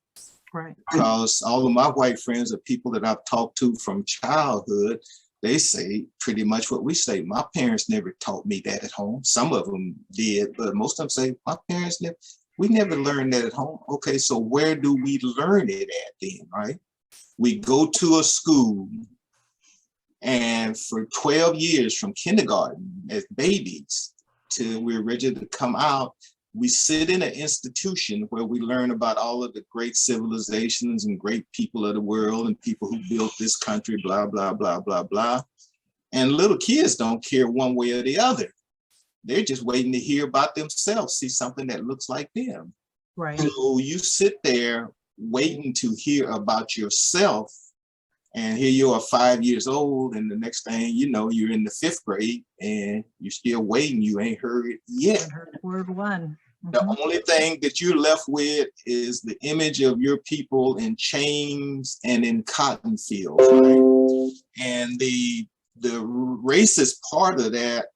Right. Because all of my white friends are people that I've talked to from childhood. They say pretty much what we say. My parents never taught me that at home. Some of them did, but most of them say, my parents never, we never learned that at home. Okay, so where do we learn it at then, right? We go to a school, and for 12 years, from kindergarten as babies till we're ready to come out, we sit in an institution where we learn about all of the great civilizations and great people of the world and people who built this country, blah, blah, blah, blah, blah. And little kids don't care one way or the other. They're just waiting to hear about themselves, see something that looks like them. Right. So you sit there waiting to hear about yourself, and here you are 5 years old, and the next thing you know, you're in the 5th grade and you're still waiting. You ain't heard it yet. I heard word one. The only thing that you're left with is the image of your people in chains and in cotton fields, right? And the racist part of that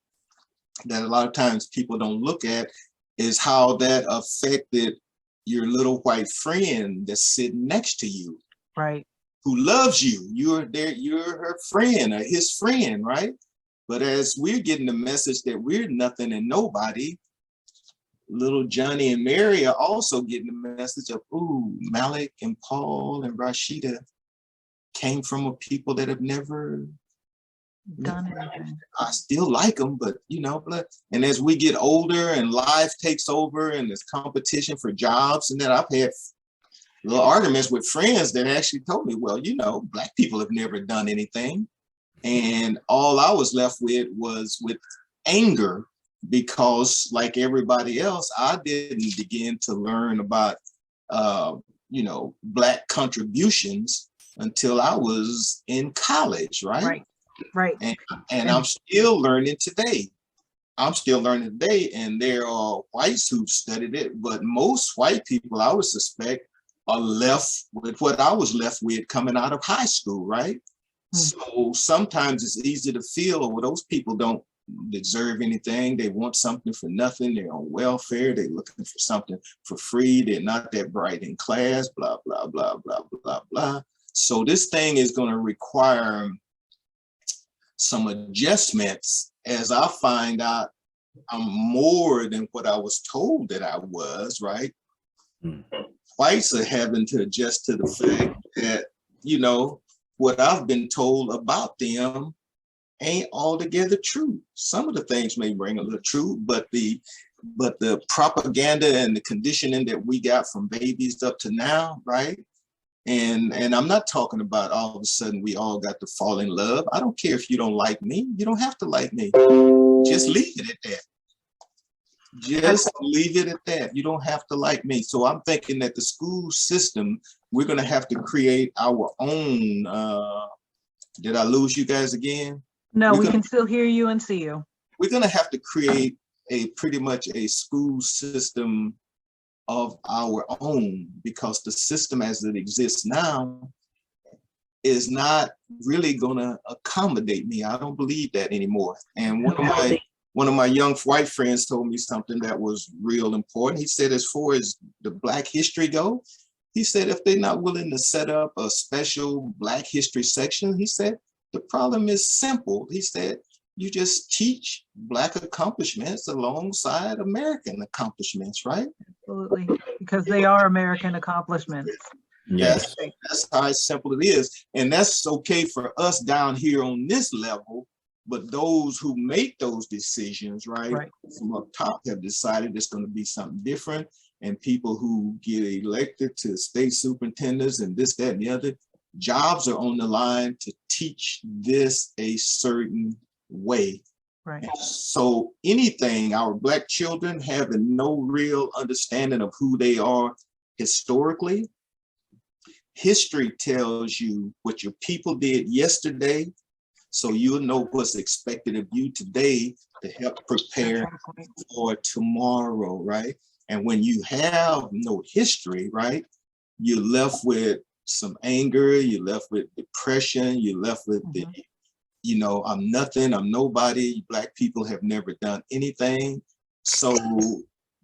a lot of times people don't look at is how that affected your little white friend that's sitting next to you. Right. Who loves you. You're her friend or his friend, right? But as we're getting the message that we're nothing and nobody, little Johnny and Mary are also getting the message of, ooh, Malik and Paul and Rashida came from a people that have never Done anything. I still like them, but you know, and as we get older and life takes over and there's competition for jobs, and then I've had little arguments with friends that actually told me, well, you know, Black people have never done anything. And all I was left with anger, because like everybody else, I didn't begin to learn about, you know, Black contributions until I was in college, right? Right. Right. And I'm still learning today. And there are whites who've studied it, but most white people, I would suspect, are left with what I was left with coming out of high school, right? So sometimes it's easy to feel, well, those people don't deserve anything. They want something for nothing. They're on welfare. They're looking for something for free. They're not that bright in class, blah, blah, blah, blah, blah, blah. So this thing is going to require some adjustments as I find out I'm more than what I was told that I was, right? Whites are having to adjust to the fact that, you know, what I've been told about them ain't altogether true. Some of the things may bring a little truth, but the propaganda and the conditioning that we got from babies up to now, right? And I'm not talking about all of a sudden we all got to fall in love. I don't care if you don't like me. You don't have to like me. Just leave it at that. Just leave it at that. You don't have to like me. So I'm thinking that the school system, we're going to have to create our own. Did I lose you guys again? No, we can still hear you and see you. We're going to have to create pretty much a school system of our own, because the system as it exists now is not really going to accommodate me. I don't believe that anymore. And one of my young white friends told me something that was real important. He said, as far as the Black history go, he said, if they're not willing to set up a special Black history section, he said, the problem is simple. He said, you just teach Black accomplishments alongside American accomplishments, right? Absolutely, because they are American accomplishments. Yes. That's how simple it is. And that's okay for us down here on this level, but those who make those decisions, right, from up top have decided it's going to be something different. And people who get elected to state superintendents and this, that, and the other, jobs are on the line to teach this a certain way. Right. So anything, our Black children having no real understanding of who they are historically, history tells you what your people did yesterday So you'll know what's expected of you today to help prepare for tomorrow, right? And when you have no history, right, you're left with some anger, you're left with depression, you're left with the, you know, I'm nothing, I'm nobody, Black people have never done anything. So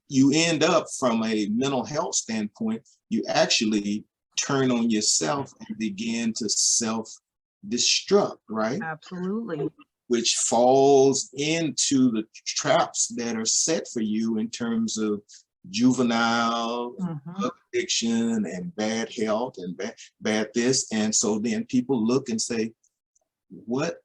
you end up, from a mental health standpoint, you actually turn on yourself and begin to self-destruct, right? Absolutely. Which falls into the traps that are set for you in terms of juvenile drug addiction and bad health and bad this. And so then people look and say, what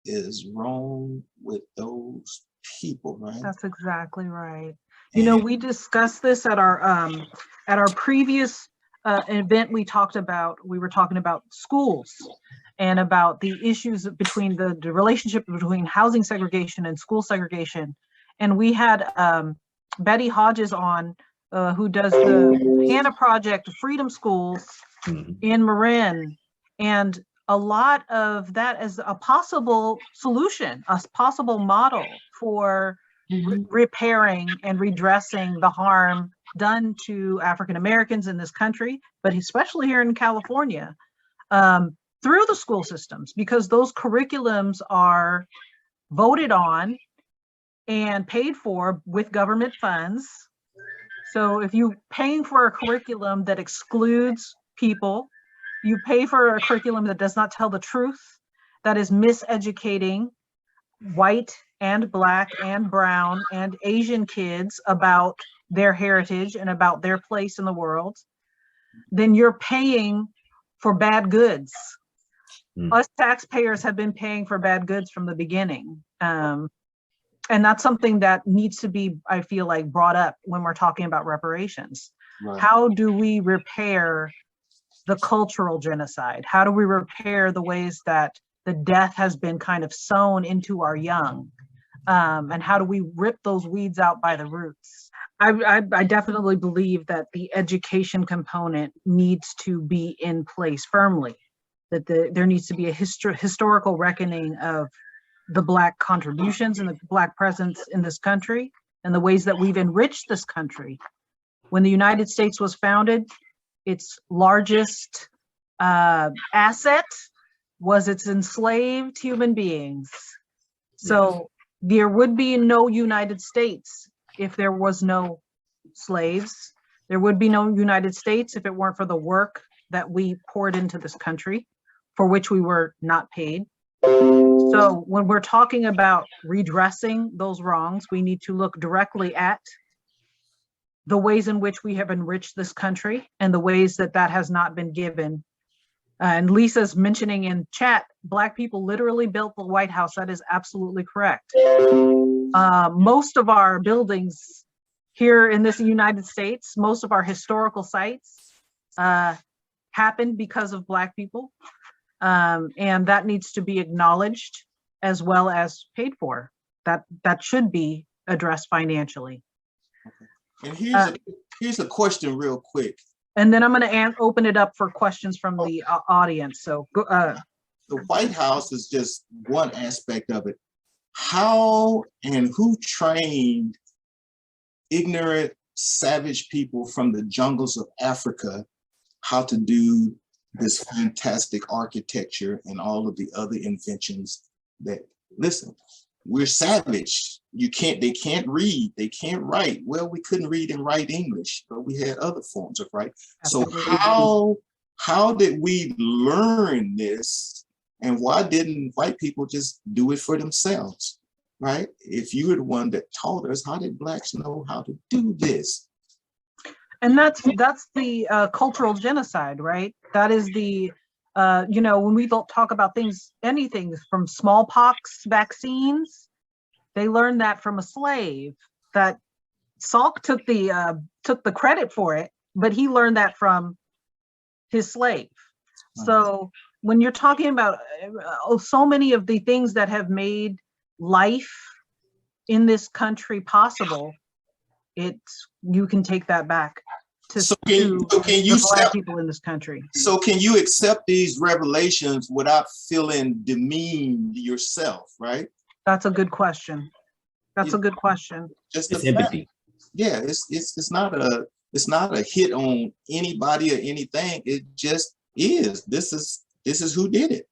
is wrong with those people, right? That's exactly right. You know, we discussed this at our previous event. We were talking about schools and about the issues between the relationship between housing segregation and school segregation. And we had Betty Hodges on, who does the Hannah Project Freedom Schools in Marin. And a lot of that is a possible solution, a possible model for repairing and redressing the harm done to African Americans in this country, but especially here in California, through the school systems, because those curriculums are voted on and paid for with government funds. So if you're paying for a curriculum that excludes people, you pay for a curriculum that does not tell the truth, that is miseducating white and Black and brown and Asian kids about their heritage and about their place in the world, then you're paying for bad goods. Us taxpayers have been paying for bad goods from the beginning. And that's something that needs to be, I feel like, brought up when we're talking about reparations. Right. How do we repair the cultural genocide? How do we repair the ways that the death has been kind of sown into our young? And how do we rip those weeds out by the roots? I definitely believe that the education component needs to be in place firmly, that there needs to be a historical reckoning of the Black contributions and the Black presence in this country and the ways that we've enriched this country. When the United States was founded, its largest asset was its enslaved human beings. So there would be no United States if there was no slaves. There would be no United States if it weren't for the work that we poured into this country, for which we were not paid. So when we're talking about redressing those wrongs, we need to look directly at the ways in which we have enriched this country and the ways that that has not been given. And Lisa's mentioning in chat, Black people literally built the White House. That is absolutely correct. Most of our buildings here in this United States, most of our historical sites happened because of Black people. And that needs to be acknowledged as well as paid for. That should be addressed financially. Okay. And here's a question real quick. And then I'm going to open it up for questions from the audience. So the White House is just one aspect of it. How and who trained ignorant, savage people from the jungles of Africa how to do this fantastic architecture and all of the other inventions that, listen, we're savage. They can't read, they can't write. Well, we couldn't read and write English, but we had other forms of writing. So how did we learn this? And why didn't white people just do it for themselves, right? If you were the one that taught us, how did Blacks know how to do this? And that's the cultural genocide, right? That is the, you know, when we don't talk about things, anything from smallpox vaccines, they learned that from a slave. That Salk took the credit for it, but he learned that from his slave. So when you're talking about so many of the things that have made life in this country possible, you can take that back to So can you the Black accept, people in this country. so can you accept these revelations without feeling demeaned yourself, right? That's a good question. That's a good question. Just the It's fact. empathy. Yeah, it's not a hit on anybody or anything. It just is. This is who did it.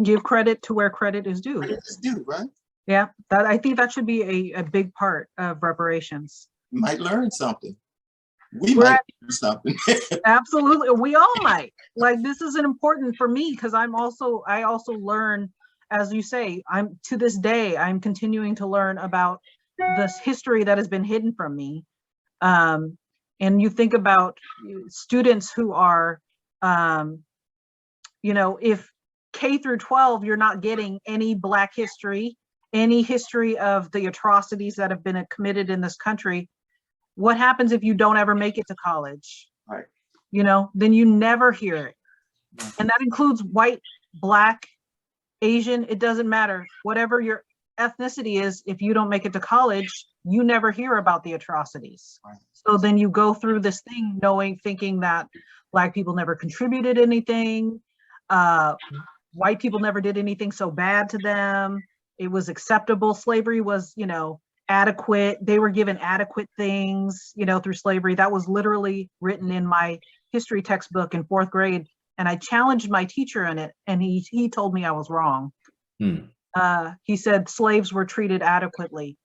Give credit to where credit is due. It's due, right? Yeah, I think that should be a big part of reparations. You might learn something. We We're might at- learn something. Absolutely, we all might. Like, this is important for me because I also learn, as you say, to this day, I'm continuing to learn about this history that has been hidden from me. And you think about students who are, if K through 12, you're not getting any Black history, any history of the atrocities that have been committed in this country. What happens if you don't ever make it to college? Right. Then you never hear it. And that includes white, Black, Asian, it doesn't matter. Whatever your ethnicity is, if you don't make it to college, you never hear about the atrocities. Right. So then you go through this thing thinking that Black people never contributed anything, white people never did anything so bad to them. It was acceptable. Slavery was, adequate. They were given adequate things, through slavery. That was literally written in my history textbook in 4th grade. And I challenged my teacher in it, and he told me I was wrong. He said slaves were treated adequately.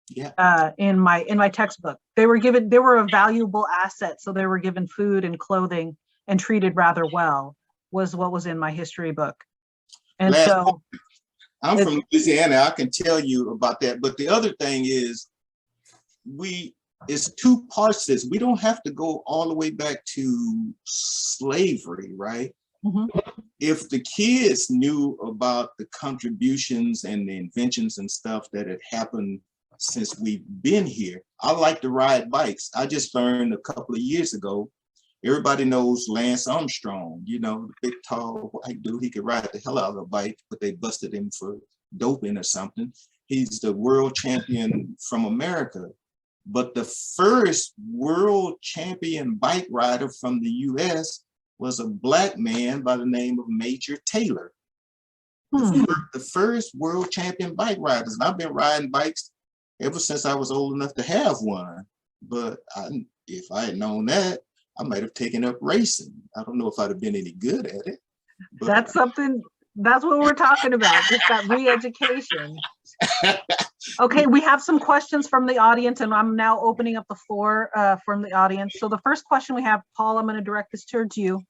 Yeah. In my textbook, they were a valuable asset, so they were given food and clothing and treated rather well, was what was in my history book. And so I'm from Louisiana. I can tell you about that. But the other thing is, it's two parts to this. We don't have to go all the way back to slavery, right? Mhm. If the kids knew about the contributions and the inventions and stuff that had happened since we've been here. I like to ride bikes. I just learned a couple of years ago, everybody knows Lance Armstrong, the big, tall white dude. He could ride the hell out of a bike, but they busted him for doping or something. He's the world champion from America. But the first world champion bike rider from the US was a Black man by the name of Major Taylor. The first world champion bike riders. And I've been riding bikes ever since I was old enough to have one. But if I had known that, I might have taken up racing. I don't know if I'd have been any good at it. But that's what we're talking about, just that re-education. Okay, we have some questions from the audience, and I'm now opening up the floor from the audience. So the first question we have, Paul, I'm going to direct this towards you.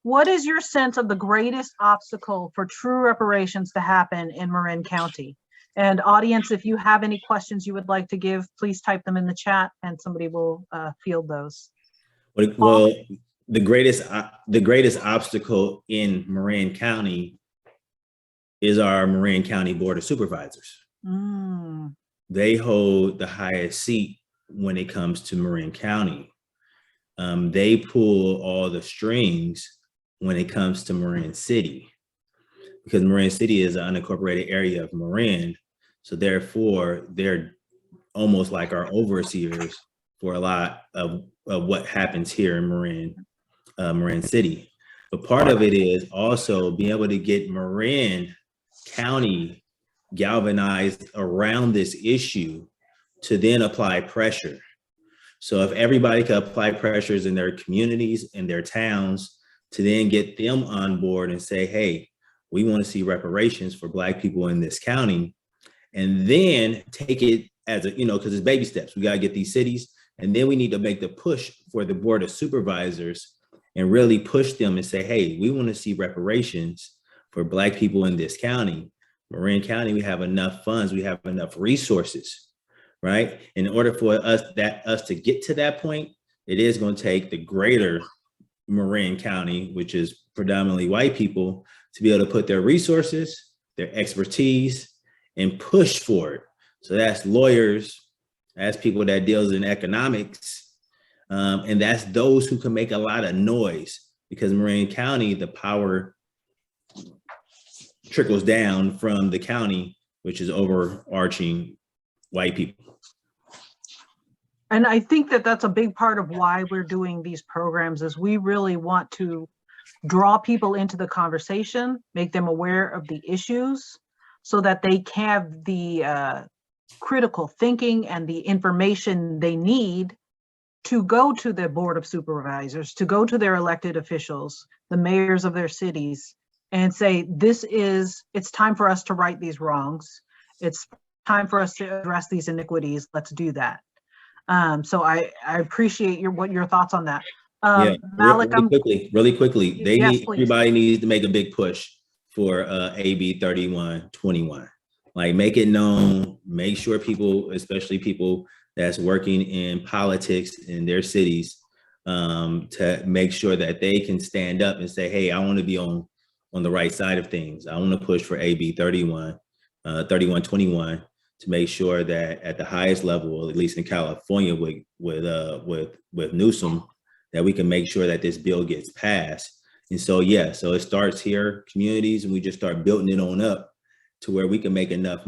What is your sense of the greatest obstacle for true reparations to happen in Marin County? And audience, if you have any questions you would like to give, please type them in the chat and somebody will field those. Well, the greatest obstacle in Marin County is our Marin County Board of Supervisors. They hold the highest seat when it comes to Marin County. They pull all the strings when it comes to Marin City, because Marin City is an unincorporated area of Marin. So therefore, they're almost like our overseers for a lot of what happens here in Marin City. But part of it is also being able to get Marin County galvanized around this issue to then apply pressure. So if everybody could apply pressures in their communities and their towns to then get them on board and say, hey, we want to see reparations for Black people in this county, and then take it as a, because it's baby steps. We got to get these cities, and then we need to make the push for the Board of Supervisors and really push them and say, hey, we want to see reparations for Black people in this county. Marin County, we have enough funds, we have enough resources, right? In order for us to get to that point, it is going to take the greater Marin County, which is predominantly white people, to be able to put their resources, their expertise, and push for it. So that's lawyers, that's people that deals in economics, and that's those who can make a lot of noise, because Marin County, the power trickles down from the county, which is overarching white people. And I think that that's a big part of why we're doing these programs, is we really want to draw people into the conversation, make them aware of the issues so that they can have the critical thinking and the information they need to go to the Board of Supervisors, to go to their elected officials, the mayors of their cities, and say, it's time for us to right these wrongs. It's time for us to address these iniquities. Let's do that. So I appreciate your thoughts on that. Yeah, Malik, really quickly. Yes, please. Everybody needs to make a big push for AB 3121. Like, make it known, make sure people, especially people that's working in politics in their cities, to make sure that they can stand up and say, hey, I want to be on the right side of things. I want to push for AB 3121 to make sure that at the highest level, at least in California with Newsom, that we can make sure that this bill gets passed. And so, yeah, so it starts here, communities, and we just start building it on up to where we can make enough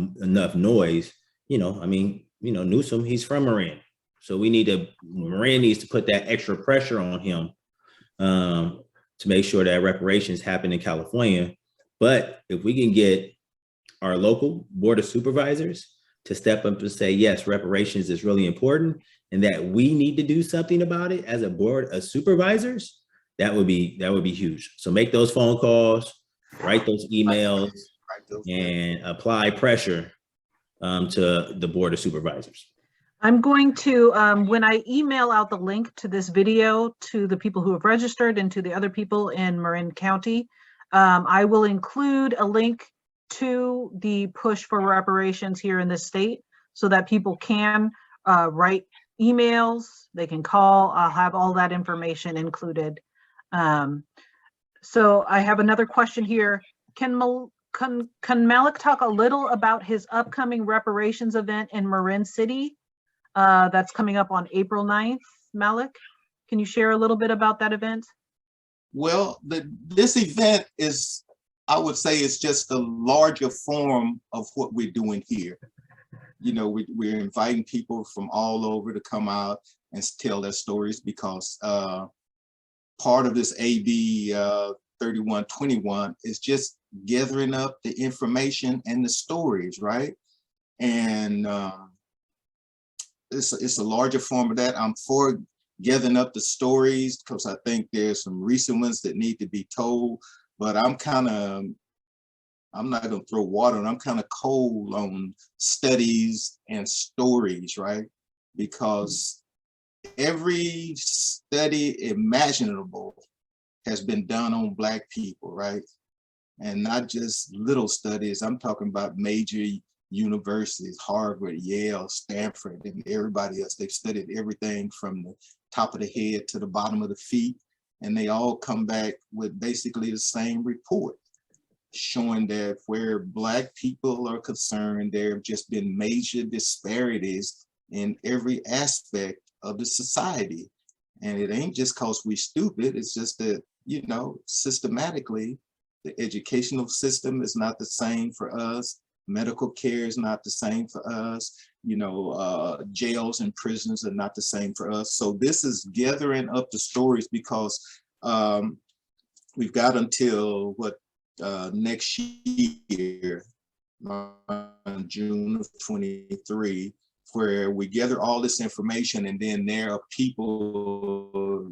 noise. Newsom, he's from Marin. So Marin needs to put that extra pressure on him to make sure that reparations happen in California. But if we can get our local Board of Supervisors to step up and say, yes, reparations is really important and that we need to do something about it as a Board of Supervisors, that would be huge. So make those phone calls, write those emails, and apply pressure to the Board of Supervisors. I'm going to, when I email out the link to this video to the people who have registered and to the other people in Marin County, I will include a link to the push for reparations here in this state so that people can write emails, they can call. I'll have all that information included. So I have another question here. Can Malik talk a little about his upcoming reparations event in Marin City that's coming up on April 9th? Malik, can you share a little bit about that event? Well, this event is, I would say, it's just a larger form of what we're doing here. You know, we're inviting people from all over to come out and tell their stories, because part of this AB 3121 is just gathering up the information and the stories, right? And it's a larger form of that. I'm for gathering up the stories because I think there's some recent ones that need to be told, but I'm not gonna throw water on, I'm kind of cold on studies and stories, right? Because every study imaginable has been done on Black people, right? And not just little studies. I'm talking about major universities, Harvard, Yale, Stanford, and everybody else. They've studied everything from the top of the head to the bottom of the feet, and they all come back with basically the same report, showing that where Black people are concerned, there have just been major disparities in every aspect of the society. And it ain't just because we're stupid, it's just that, you know, systematically, the educational system is not the same for us. Medical care is not the same for us. You know, jails and prisons are not the same for us. So this is gathering up the stories, because we've got until next year, June of 23, where we gather all this information, and then there are people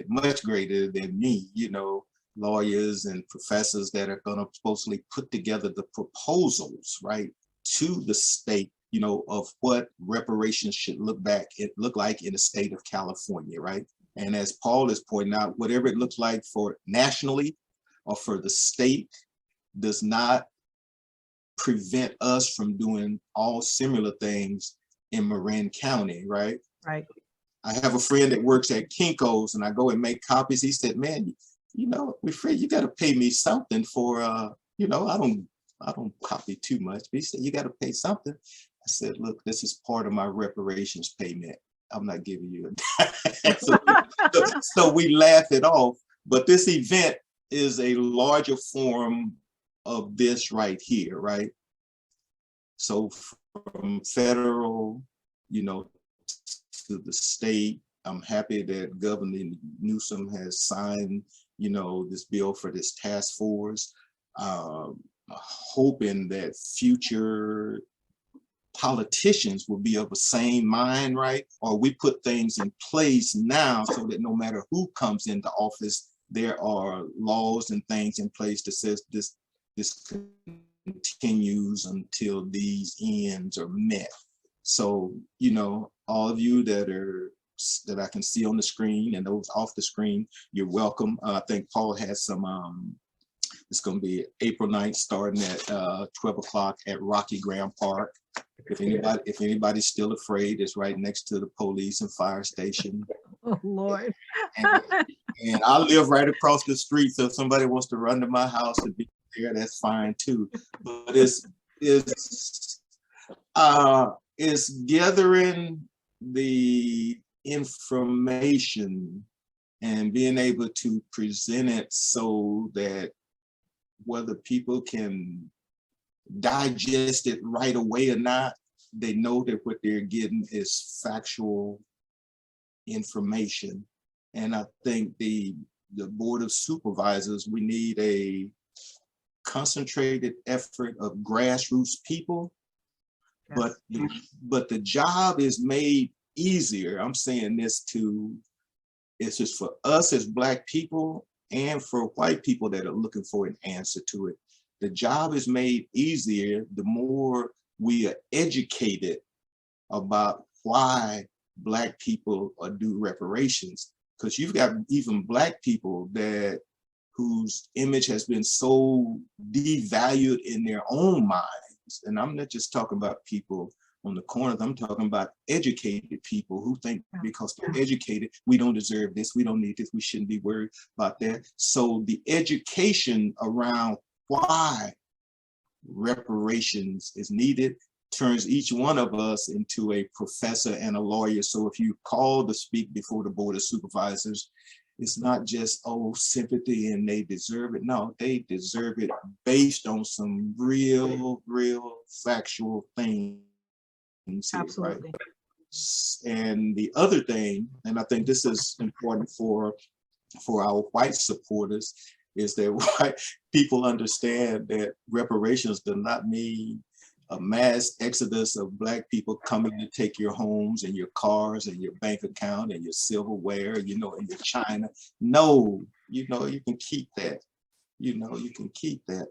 much greater than me, you know, lawyers and professors that are going to supposedly put together the proposals, right, to the state, you know, of what reparations should look like in the state of California, right? And as Paul is pointing out, whatever it looks like for nationally or for the state does not prevent us from doing all similar things in Marin County, right? Right. I have a friend that works at Kinko's, and I go and make copies. He said, man, you know, we're free. You got to pay me something for, you know, I don't copy too much. But he said, you got to pay something. I said, look, this is part of my reparations payment. I'm not giving you a dime. So we laugh it off. But this event is a larger form of this right here, right? So from federal, you know, to the state. I'm happy that Governor Newsom has signed, you know, this bill for this task force. Hoping that future politicians will be of the same mind, right? Or we put things in place now so that no matter who comes into office, there are laws and things in place that says this continues until these ends are met. So, you know, all of you that I can see on the screen and those off the screen, you're welcome. I think Paul has some, it's going to be April 9th starting at 12 o'clock at Rocky Graham Park. If anybody's still afraid, it's right next to the police and fire station. Oh, Lord. And I live right across the street, so if somebody wants to run to my house and be there, that's fine too. But it's gathering the information and being able to present it so that whether people can digest it right away or not, they know that what they're getting is factual information. And I think the Board of Supervisors, we need a concentrated effort of grassroots people, Yes. but the job is made easier. I'm saying this it's just for us as Black people and for white people that are looking for an answer to it. The job is made easier the more we are educated about why Black people are due reparations. Because you've got even Black people whose image has been so devalued in their own minds. And I'm not just talking about people on the corners, I'm talking about educated people who think because they're educated, we don't deserve this, we don't need this, we shouldn't be worried about that. So the education around why reparations is needed turns each one of us into a professor and a lawyer. So if you call to speak before the Board of Supervisors, it's not just, oh, sympathy and they deserve it. No, they deserve it based on some real factual things here, Absolutely. right? And the other thing, and I think this is important for our white supporters, is that white people understand that reparations do not mean a mass exodus of Black people coming to take your homes and your cars and your bank account and your silverware, you know, and your china. No, you know, you can keep that. You know, you can keep that.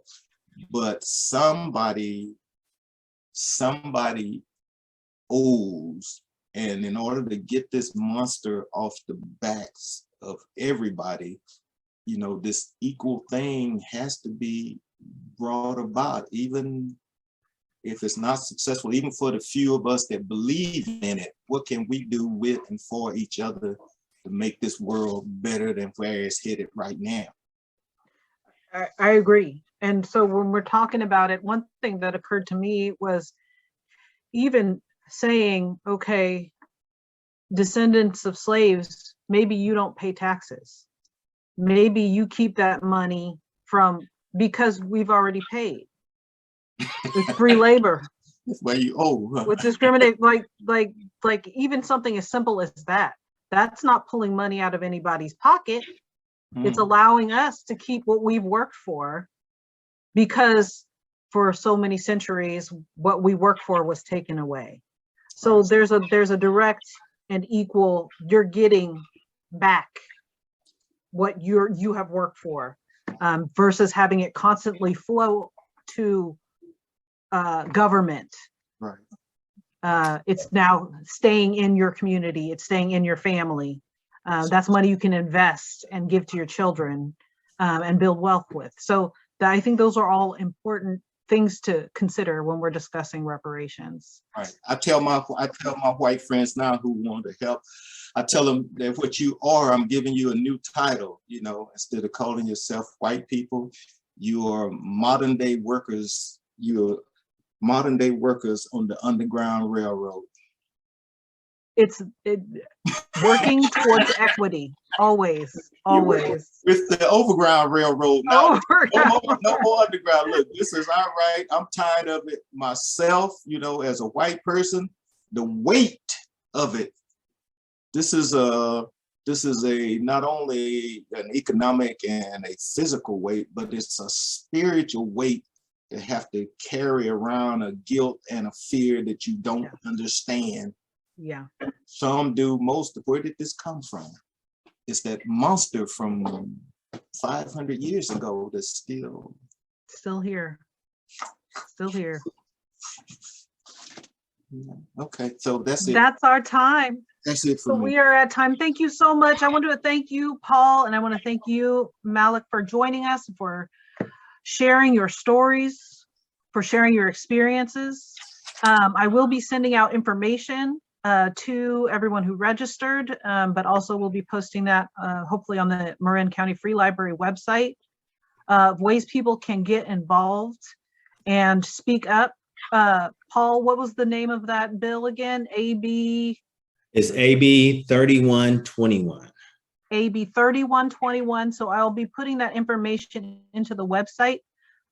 But somebody owes, and in order to get this monster off the backs of everybody, you know, this equal thing has to be brought about, even if it's not successful, even for the few of us that believe in it. What can we do with and for each other to make this world better than where it's headed right now? I agree. And so when we're talking about it, one thing that occurred to me was even saying, okay, descendants of slaves, maybe you don't pay taxes. Maybe you keep that money because we've already paid. It's free labor. Where you owe. Huh? With discriminate, like even something as simple as that. That's not pulling money out of anybody's pocket. It's allowing us to keep what we've worked for, because for so many centuries, what we worked for was taken away. So there's a direct and equal, you're getting back what you have worked for, versus having it constantly flow to government. Right. It's now staying in your community, it's staying in your family. That's money you can invest and give to your children, and build wealth with. So I think those are all important things to consider when we're discussing reparations. Right. I tell my white friends now who want to help, I tell them that what you are, I'm giving you a new title. You know, instead of calling yourself white people, you are modern day workers. You're modern day workers on the Underground Railroad. It's working towards equity, always. With the Overground Railroad now. No more underground. Look, this is all right. I'm tired of it myself, you know, as a white person. The weight of it this is a not only an economic and a physical weight, but it's a spiritual weight to have to carry around a guilt and a fear that you don't understand. Yeah. Some do, most. Where did this come from? It's that monster from 500 years ago that's still here. Still here. Okay, so that's it. That's our time. That's it for So me. we are at time. Thank you so much. I want to thank you, Paul, and I want to thank you, Malik, for joining us, for sharing your stories, for sharing your experiences. I will be sending out information to everyone who registered, but also we'll be posting that hopefully on the Marin County Free Library website, ways people can get involved and speak up. Paul, what was the name of that bill again? It's AB 3121. AB 3121. So I'll be putting that information into the website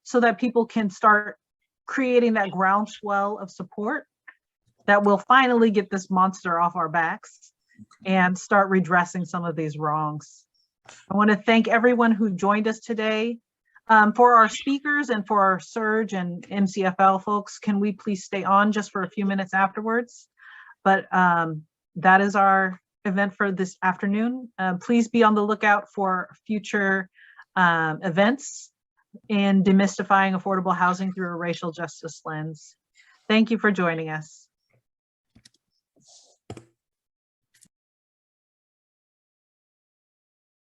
so that people can start creating that groundswell of support that will finally get this monster off our backs and start redressing some of these wrongs. I want to thank everyone who joined us today. For our speakers and for our SURJ and MCFL folks, can we please stay on just for a few minutes afterwards? But that is our event for this afternoon. Please be on the lookout for future events in demystifying affordable housing through a racial justice lens. Thank you for joining us.